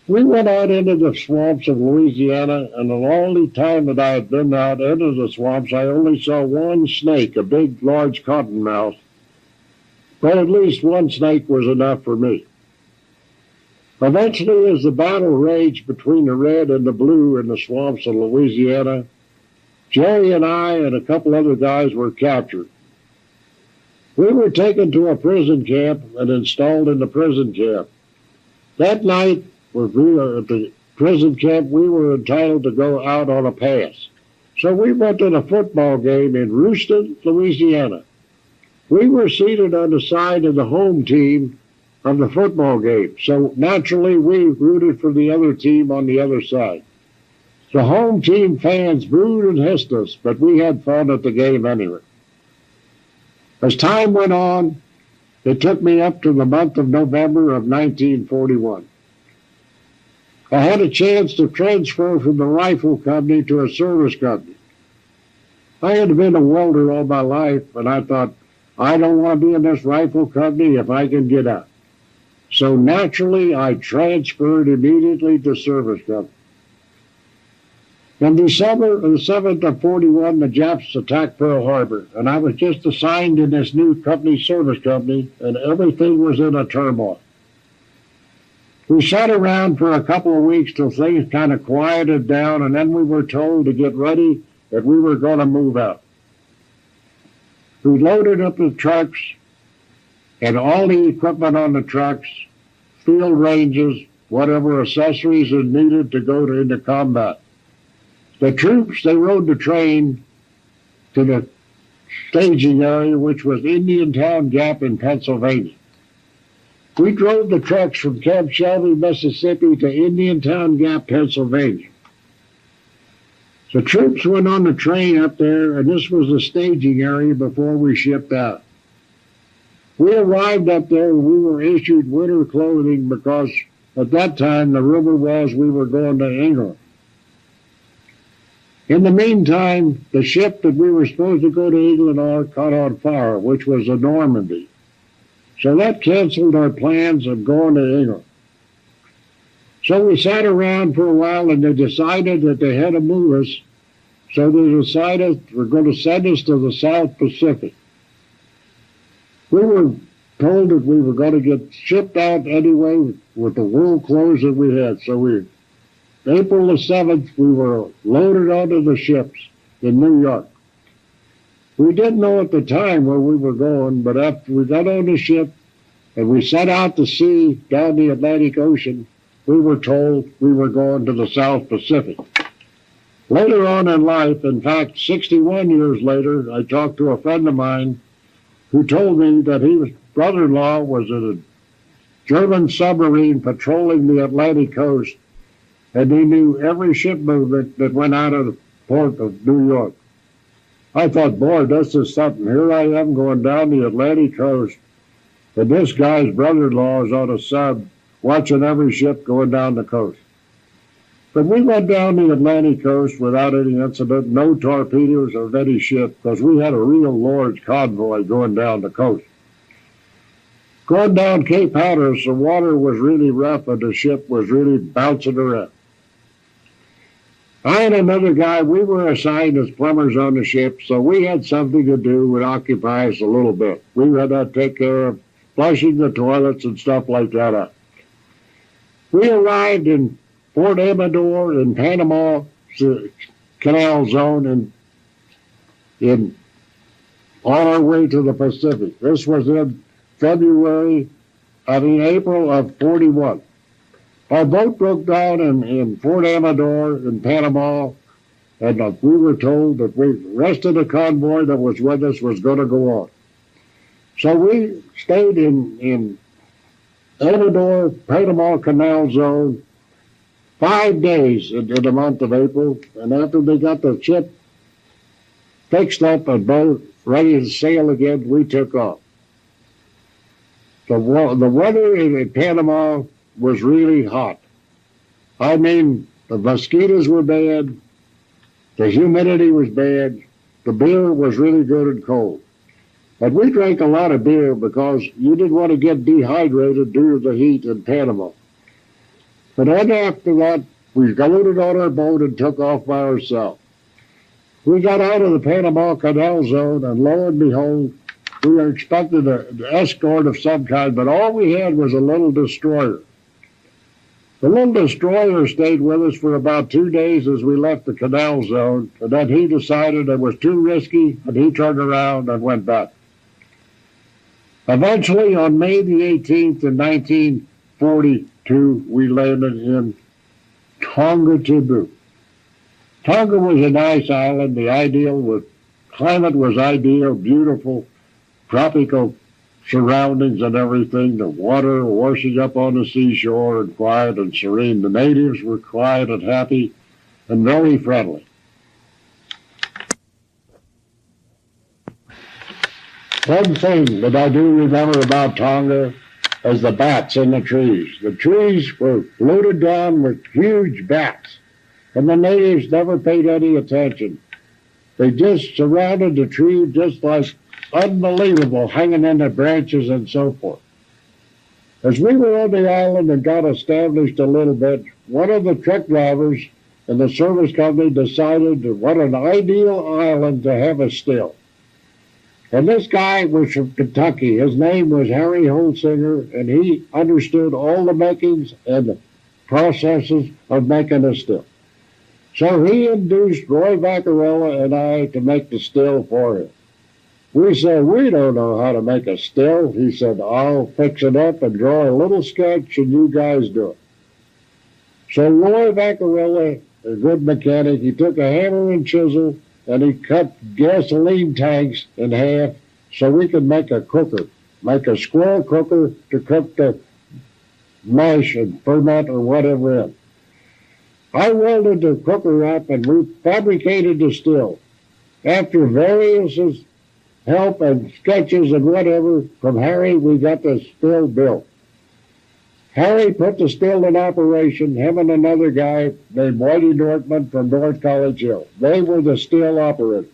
We went out into the swamps of Louisiana, and the only time that I had been out into the swamps, I only saw one snake, a big, large cottonmouth. But at least one snake was enough for me. Eventually, as the battle raged between the red and the blue in the swamps of Louisiana, Jerry and I and a couple other guys were captured. We were taken to a prison camp and installed in the prison camp. That night, when we were at the prison camp, we were entitled to go out on a pass. So we went to the football game in Houston, Louisiana. We were seated on the side of the home team of the football game, so naturally we rooted for the other team on the other side. The home team fans booed and hissed us, but we had fun at the game anyway. As time went on, it took me up to the month of November of 1941. I had a chance to transfer from the rifle company to a service company. I had been a welder all my life, and I thought, I don't want to be in this rifle company if I can get out. So naturally, I transferred immediately to service company. In December the 7th of 41, the Japs attacked Pearl Harbor, and I was just assigned in this new company, service company, and everything was in a turmoil. We sat around for a couple of weeks till things kind of quieted down, and then we were told to get ready that we were going to move out. We loaded up the trucks and all the equipment on the trucks, field ranges, whatever accessories are needed to go into combat. The troops, they rode the train to the staging area, which was Indiantown Gap in Pennsylvania. We drove the trucks from Camp Shelby, Mississippi to Indiantown Gap, Pennsylvania. The troops went on the train up there, and this was the staging area before we shipped out. We arrived up there and we were issued winter clothing because at that time the rumor was we were going to England. In the meantime, the ship that we were supposed to go to England on caught on fire, which was the Normandy. So that canceled our plans of going to England. So we sat around for a while, and they decided that they had to move us. So they decided we're going to send us to the South Pacific. We were told that we were going to get shipped out anyway with the wool clothes that we had. So April the 7th, we were loaded onto the ships in New York. We didn't know at the time where we were going, but after we got on the ship and we set out to sea down the Atlantic Ocean, we were told we were going to the South Pacific. Later on in life, in fact, 61 years later, I talked to a friend of mine who told me that his brother-in-law was in a German submarine patrolling the Atlantic coast, and he knew every ship movement that went out of the port of New York. I thought, boy, this is something. Here I am going down the Atlantic coast, and this guy's brother-in-law is on a sub watching every ship going down the coast. But we went down the Atlantic coast without any incident, no torpedoes of any ship, because we had a real large convoy going down the coast. Going down Cape Hatteras, the water was really rough and the ship was really bouncing around. I and another guy, we were assigned as plumbers on the ship, so we had something to do and occupy us a little bit. We had to take care of flushing the toilets and stuff like that. We arrived in Port Amador in Panama Canal Zone on our way to the Pacific. This was in April of 41. Our boat broke down in Port Amador in Panama, and we were told that the rest of the convoy that was with us was going to go on. So we stayed in Ecuador, Panama Canal Zone, 5 days in the month of April, and after they got the ship fixed up and boat ready to sail again, we took off. The weather in Panama was really hot. I mean, the mosquitoes were bad, the humidity was bad, the beer was really good and cold. But we drank a lot of beer because you didn't want to get dehydrated due to the heat in Panama. But then after that, we loaded on our boat and took off by ourselves. We got out of the Panama Canal Zone, and lo and behold, we were expecting an escort of some kind, but all we had was a little destroyer. The little destroyer stayed with us for about 2 days as we left the canal zone, and then he decided it was too risky, and he turned around and went back. Eventually, on May the 18th in 1942, we landed in Tonga Taboo. Tonga was a nice island. The climate was ideal, beautiful, tropical surroundings and everything. The water washing up on the seashore and quiet and serene. The natives were quiet and happy and very friendly. One thing that I do remember about Tonga is the bats in the trees. The trees were loaded down with huge bats, and the natives never paid any attention. They just surrounded the tree just like unbelievable, hanging in the branches and so forth. As we were on the island and got established a little bit, one of the truck drivers in the service company decided that what an ideal island to have a still. And this guy was from Kentucky. His name was Harry Holsinger, and he understood all the makings and the processes of making a still. So he induced Roy Vaccarella and I to make the still for him. We said, we don't know how to make a still. He said, I'll fix it up and draw a little sketch and you guys do it. So Roy Vaccarella, a good mechanic, he took a hammer and chisel and he cut gasoline tanks in half so we could make a cooker, make a square cooker to cook the mash and ferment or whatever in. I welded the cooker up and we fabricated the still. After various help and sketches and whatever from Harry, we got the still built. Harry put the still in operation, him and another guy named Whitey Nortman from North College Hill. They were the still operators.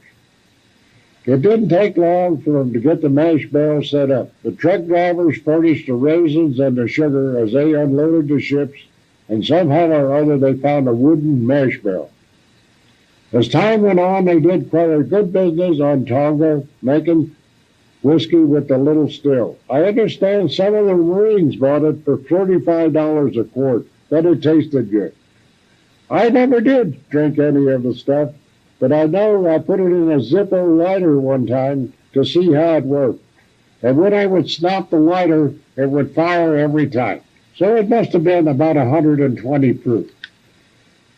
It didn't take long for them to get the mash barrel set up. The truck drivers furnished the raisins and the sugar as they unloaded the ships, and somehow or other they found a wooden mash barrel. As time went on, they did quite a good business on Tonga, making whiskey with the little still. I understand some of the Marines bought it for $35 a quart. But it tasted good. I never did drink any of the stuff, but I know I put it in a Zippo lighter one time to see how it worked. And when I would snap the lighter, it would fire every time. So it must have been about 120 proof.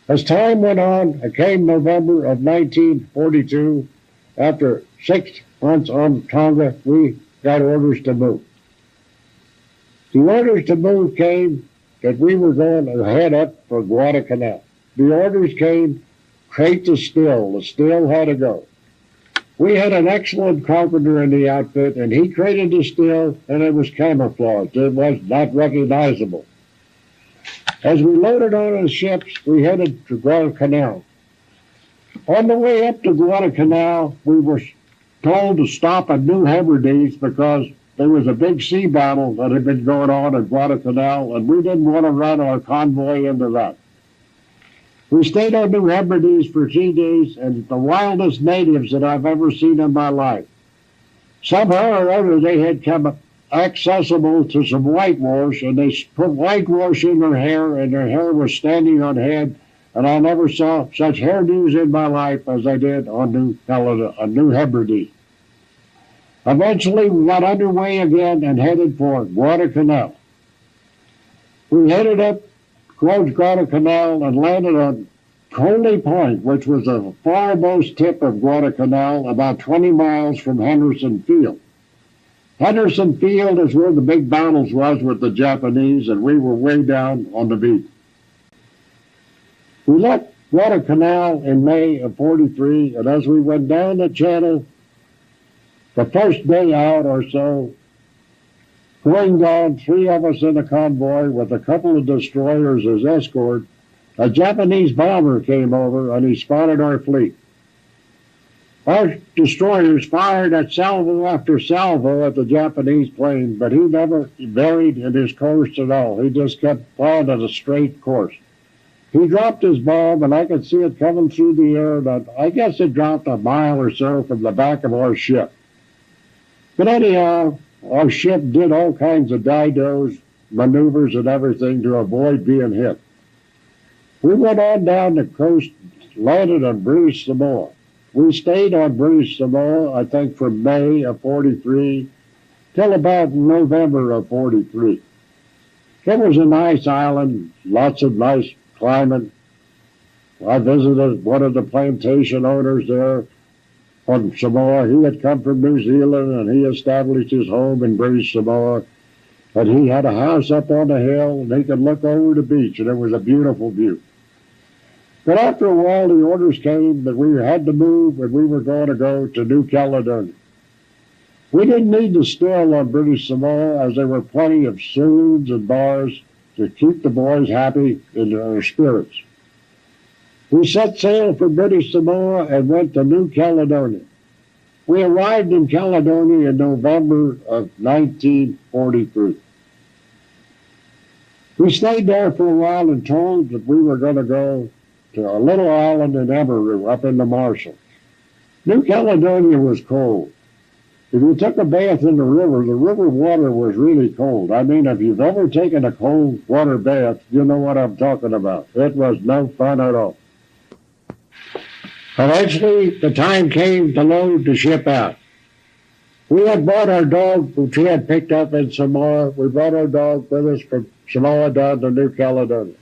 As time went on, it came November of 1942. After 6 months on Tonga, we got orders to move. The orders to move came that we were going to head up for Guadalcanal. The orders came, create the still. The still had to go. We had an excellent carpenter in the outfit, and he created the still, and it was camouflaged. It was not recognizable. As we loaded on the ships, we headed to Guadalcanal. On the way up to Guadalcanal, we were told to stop at New Hebrides because there was a big sea battle that had been going on at Guadalcanal, and we didn't want to run our convoy into that. We stayed on New Hebrides for 3 days, and the wildest natives that I've ever seen in my life. Somehow or other, they had come accessible to some whitewash, and they put whitewash in their hair, and their hair was standing on head, and I never saw such hairdos in my life as I did on New Hebrides. Eventually, we got underway again and headed for Guadalcanal. We headed up towards Guadalcanal and landed on Coley Point, which was the farmost tip of Guadalcanal, about 20 miles from Henderson Field. Henderson Field is where the big battles was with the Japanese, and we were way down on the beach. We left Guadalcanal in May of 43, and as we went down the channel, the first day out or so, going down, 3 of us in a convoy with a couple of destroyers as escort, a Japanese bomber came over and he spotted our fleet. Our destroyers fired at salvo after salvo at the Japanese plane, but he never varied in his course at all. He just kept flying at a straight course. He dropped his bomb, and I could see it coming through the air, and I guess it dropped a mile or so from the back of our ship. But anyhow, our ship did all kinds of didos, maneuvers, and everything to avoid being hit. We went on down the coast, landed on British Samoa. We stayed on British Samoa, I think, from May of 43 till about November of 43. It was a nice island, lots of nice climate. I visited one of the plantation owners there on Samoa. He had come from New Zealand, and he established his home in British Samoa. And he had a house up on the hill, and he could look over the beach, and it was a beautiful view. But after a while, the orders came that we had to move, and we were going to go to New Caledonia. We didn't need to still on British Samoa, as there were plenty of saloons and bars to keep the boys happy in their spirits. We set sail from British Samoa and went to New Caledonia. We arrived in Caledonia in November of 1943. We stayed there for a while and told that we were going to go to a little island in Emeroo up in the Marshalls. New Caledonia was cold. If you took a bath in the river water was really cold. I mean, if you've ever taken a cold water bath, you know what I'm talking about. It was no fun at all. Eventually, the time came to load the ship out. We had brought our dog, which we had picked up in Samoa. We brought our dog with us from Samoa down to New Caledonia.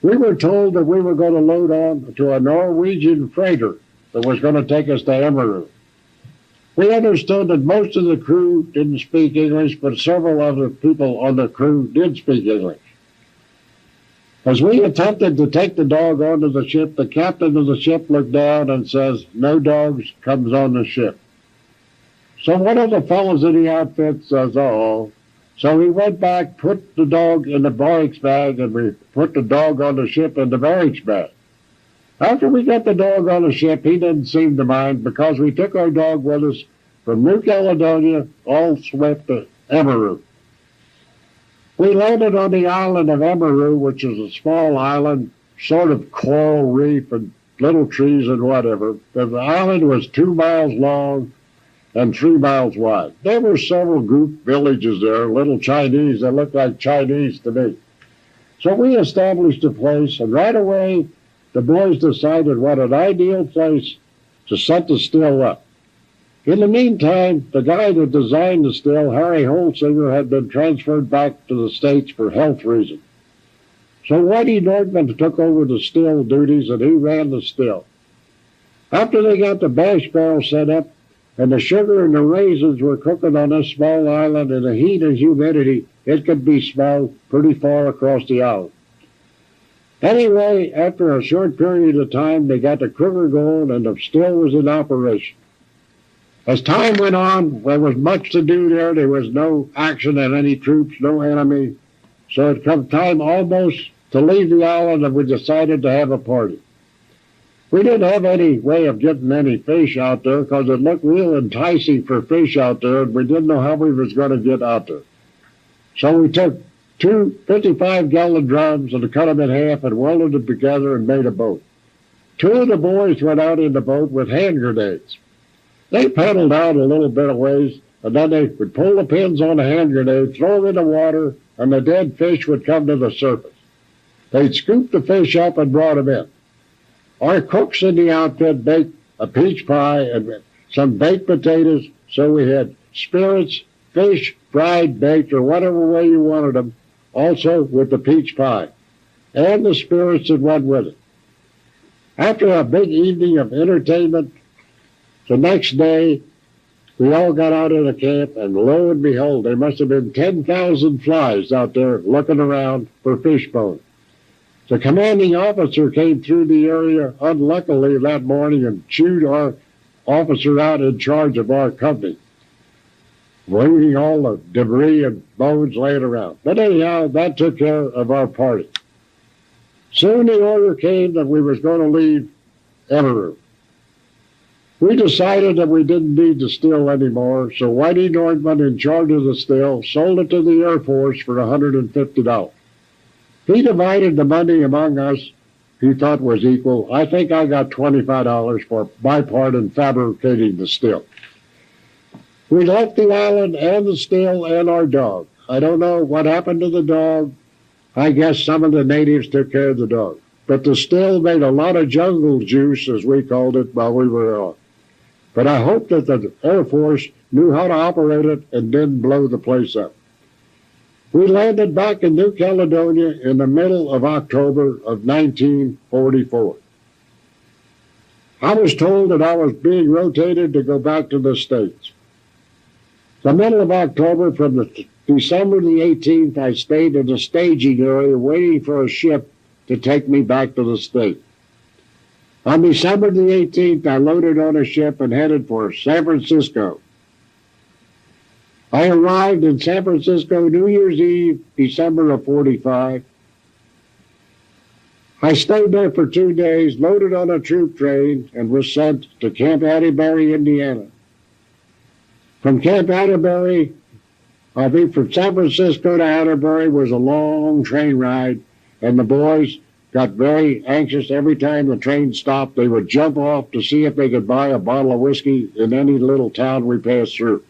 We were told that we were going to load on to a Norwegian freighter that was going to take us to Emeroo. We understood that most of the crew didn't speak English, but several other people on the crew did speak English. As we attempted to take the dog onto the ship, the captain of the ship looked down and says, "No dogs comes on the ship." So one of the fellows in the outfit says, "Uh-oh." So he went back, put the dog in the barracks bag, and we put the dog on the ship in the barracks bag. After we got the dog on the ship, he didn't seem to mind because we took our dog with us from New Caledonia all swept to Emeroo. We landed on the island of Emeroo, which is a small island, sort of coral reef and little trees and whatever. The island was 2 miles long and 3 miles wide. There were several group villages there, little Chinese that looked like Chinese to me. So we established a place, and right away the boys decided what an ideal place to set the still up. In the meantime, the guy that designed the still, Harry Holsinger, had been transferred back to the States for health reasons. So Whitey Nordman took over the still duties, and he ran the still. After they got the bash barrel set up, and the sugar and the raisins were cooking on this small island, in the heat and humidity, it could be smelled pretty far across the island. Anyway, after a short period of time, they got the cooker going, and the still was in operation. As time went on, there was much to do there. There was no action and any troops, no enemy. So it come time almost to leave the island, and we decided to have a party. We didn't have any way of getting any fish out there because it looked real enticing for fish out there, and we didn't know how we was going to get out there. So we took 2 55-gallon drums and cut them in half and welded them together and made a boat. 2 of the boys went out in the boat with hand grenades. They paddled out a little bit of ways, and then they would pull the pins on the hand grenade, throw them in the water, and the dead fish would come to the surface. They'd scoop the fish up and brought them in. Our cooks in the outfit baked a peach pie and some baked potatoes, so we had spirits, fish, fried, baked, or whatever way you wanted them, also with the peach pie, and the spirits that went with it. After a big evening of entertainment, the next day we all got out of the camp, and lo and behold, there must have been 10,000 flies out there looking around for fish bones. The commanding officer came through the area unluckily that morning and chewed our officer out in charge of our company, leaving all the debris and bones laying around. But anyhow, that took care of our party. Soon the order came that we was going to leave Everett. We decided that we didn't need the still anymore, so Whitey Nordman, in charge of the still, sold it to the Air Force for $150. He divided the money among us he thought was equal. I think I got $25 for my part in fabricating the still. We left the island and the still and our dog. I don't know what happened to the dog. I guess some of the natives took care of the dog. But the still made a lot of jungle juice, as we called it, while we were on. But I hope that the Air Force knew how to operate it and didn't blow the place up. We landed back in New Caledonia in the middle of October of 1944. I was told that I was being rotated to go back to the States. The middle of October, from the December the 18th, I stayed in the staging area waiting for a ship to take me back to the States. On December the 18th, I loaded on a ship and headed for San Francisco. I arrived in San Francisco New Year's Eve, December of 45. I stayed there for 2 days, loaded on a troop train, and was sent to Camp Atterbury, Indiana. From Camp Atterbury, I think from San Francisco to Atterbury was a long train ride, and the boys got very anxious every time the train stopped. They would jump off to see if they could buy a bottle of whiskey in any little town we passed through.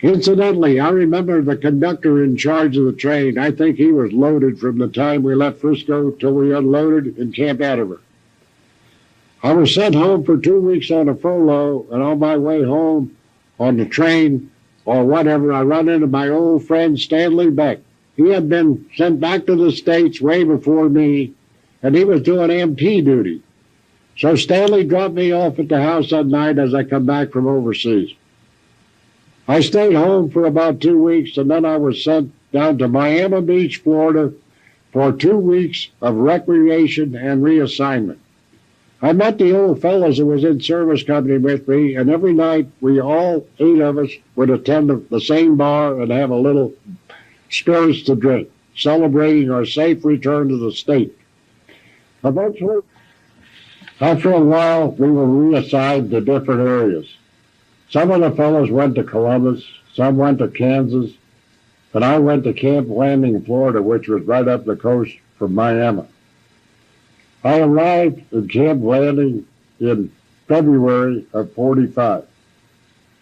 Incidentally, I remember the conductor in charge of the train. I think he was loaded from the time we left Frisco till we unloaded in Camp Atterbury. I was sent home for 2 weeks on a furlough, and on my way home on the train or whatever, I run into my old friend Stanley Beck. He had been sent back to the States way before me, and he was doing MP duty. So Stanley dropped me off at the house that night as I come back from overseas. I stayed home for about 2 weeks, and then I was sent down to Miami Beach, Florida, for 2 weeks of recreation and reassignment. I met the old fellows who was in service company with me, and every night we all 8 of us would attend the same bar and have a little spirits to drink, celebrating our safe return to the state. Eventually, after a while, we were reassigned to different areas. Some of the fellows went to Columbus, some went to Kansas, and I went to Camp Landing, Florida, which was right up the coast from Miami. I arrived in Camp Landing in February of 45.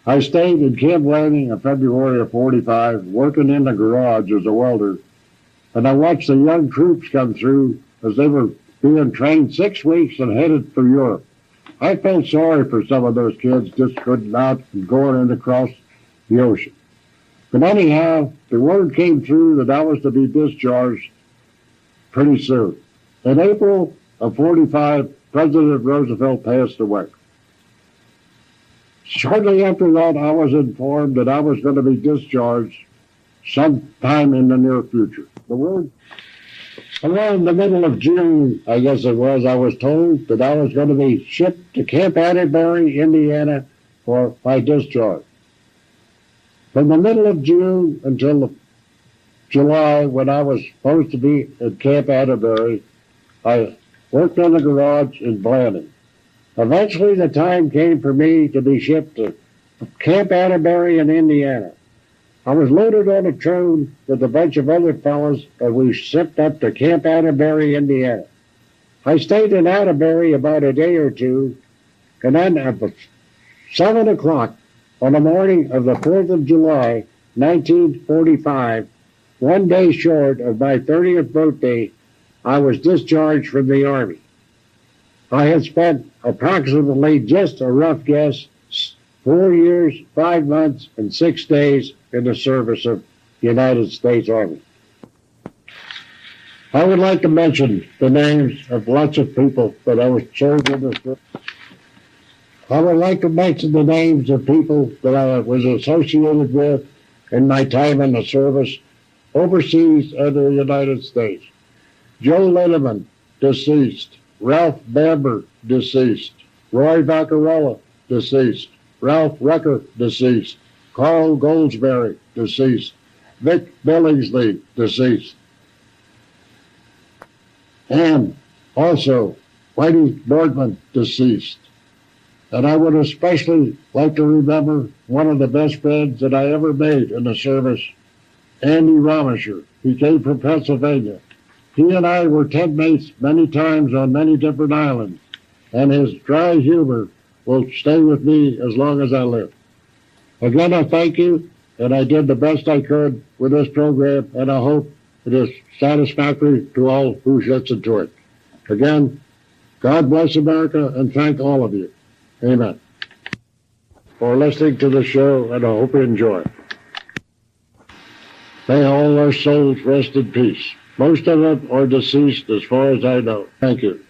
I stayed in Camp Landing in February of 45, working in the garage as a welder, and I watched the young troops come through as they were being trained 6 weeks and headed for Europe. I felt sorry for some of those kids just getting out and going across the ocean. But anyhow, the word came through that I was to be discharged pretty soon. In April of 45, President Roosevelt passed away. Shortly after that, I was informed that I was going to be discharged sometime in the near future. The word around the middle of June, I guess it was, I was told that I was going to be shipped to Camp Atterbury, Indiana, for my discharge. From the middle of June until July, when I was supposed to be at Camp Atterbury, I worked in the garage in Blanding. Eventually, the time came for me to be shipped to Camp Atterbury in Indiana. I was loaded on a train with a bunch of other fellows, and we shipped up to Camp Atterbury, Indiana. I stayed in Atterbury about a day or two, and then at 7 o'clock on the morning of the 4th of July, 1945, 1 day short of my 30th birthday, I was discharged from the Army. I had spent approximately, just a rough guess, 4 years, 5 months, and 6 days in the service of the United States Army. I would like to mention the names of lots of people that I was served in this group. I would like to mention the names of people that I was associated with in my time in the service, overseas and in the United States. Joe Linneman, deceased. Ralph Bamber, deceased. Roy Vaccarella, deceased. Ralph Recker, deceased. Carl Goldsberry, deceased. Vic Billingsley, deceased. And also Whitey Boardman, deceased. And I would especially like to remember one of the best friends that I ever made in the service, Andy Romisher. He came from Pennsylvania. He and I were tent mates many times on many different islands, and his dry humor will stay with me as long as I live. Again, I thank you, and I did the best I could with this program, and I hope it is satisfactory to all who listen to it. Again, God bless America, and thank all of you. Amen. For listening to the show, and I hope you enjoy. May all our souls rest in peace. Most of them are deceased as far as I know. Thank you.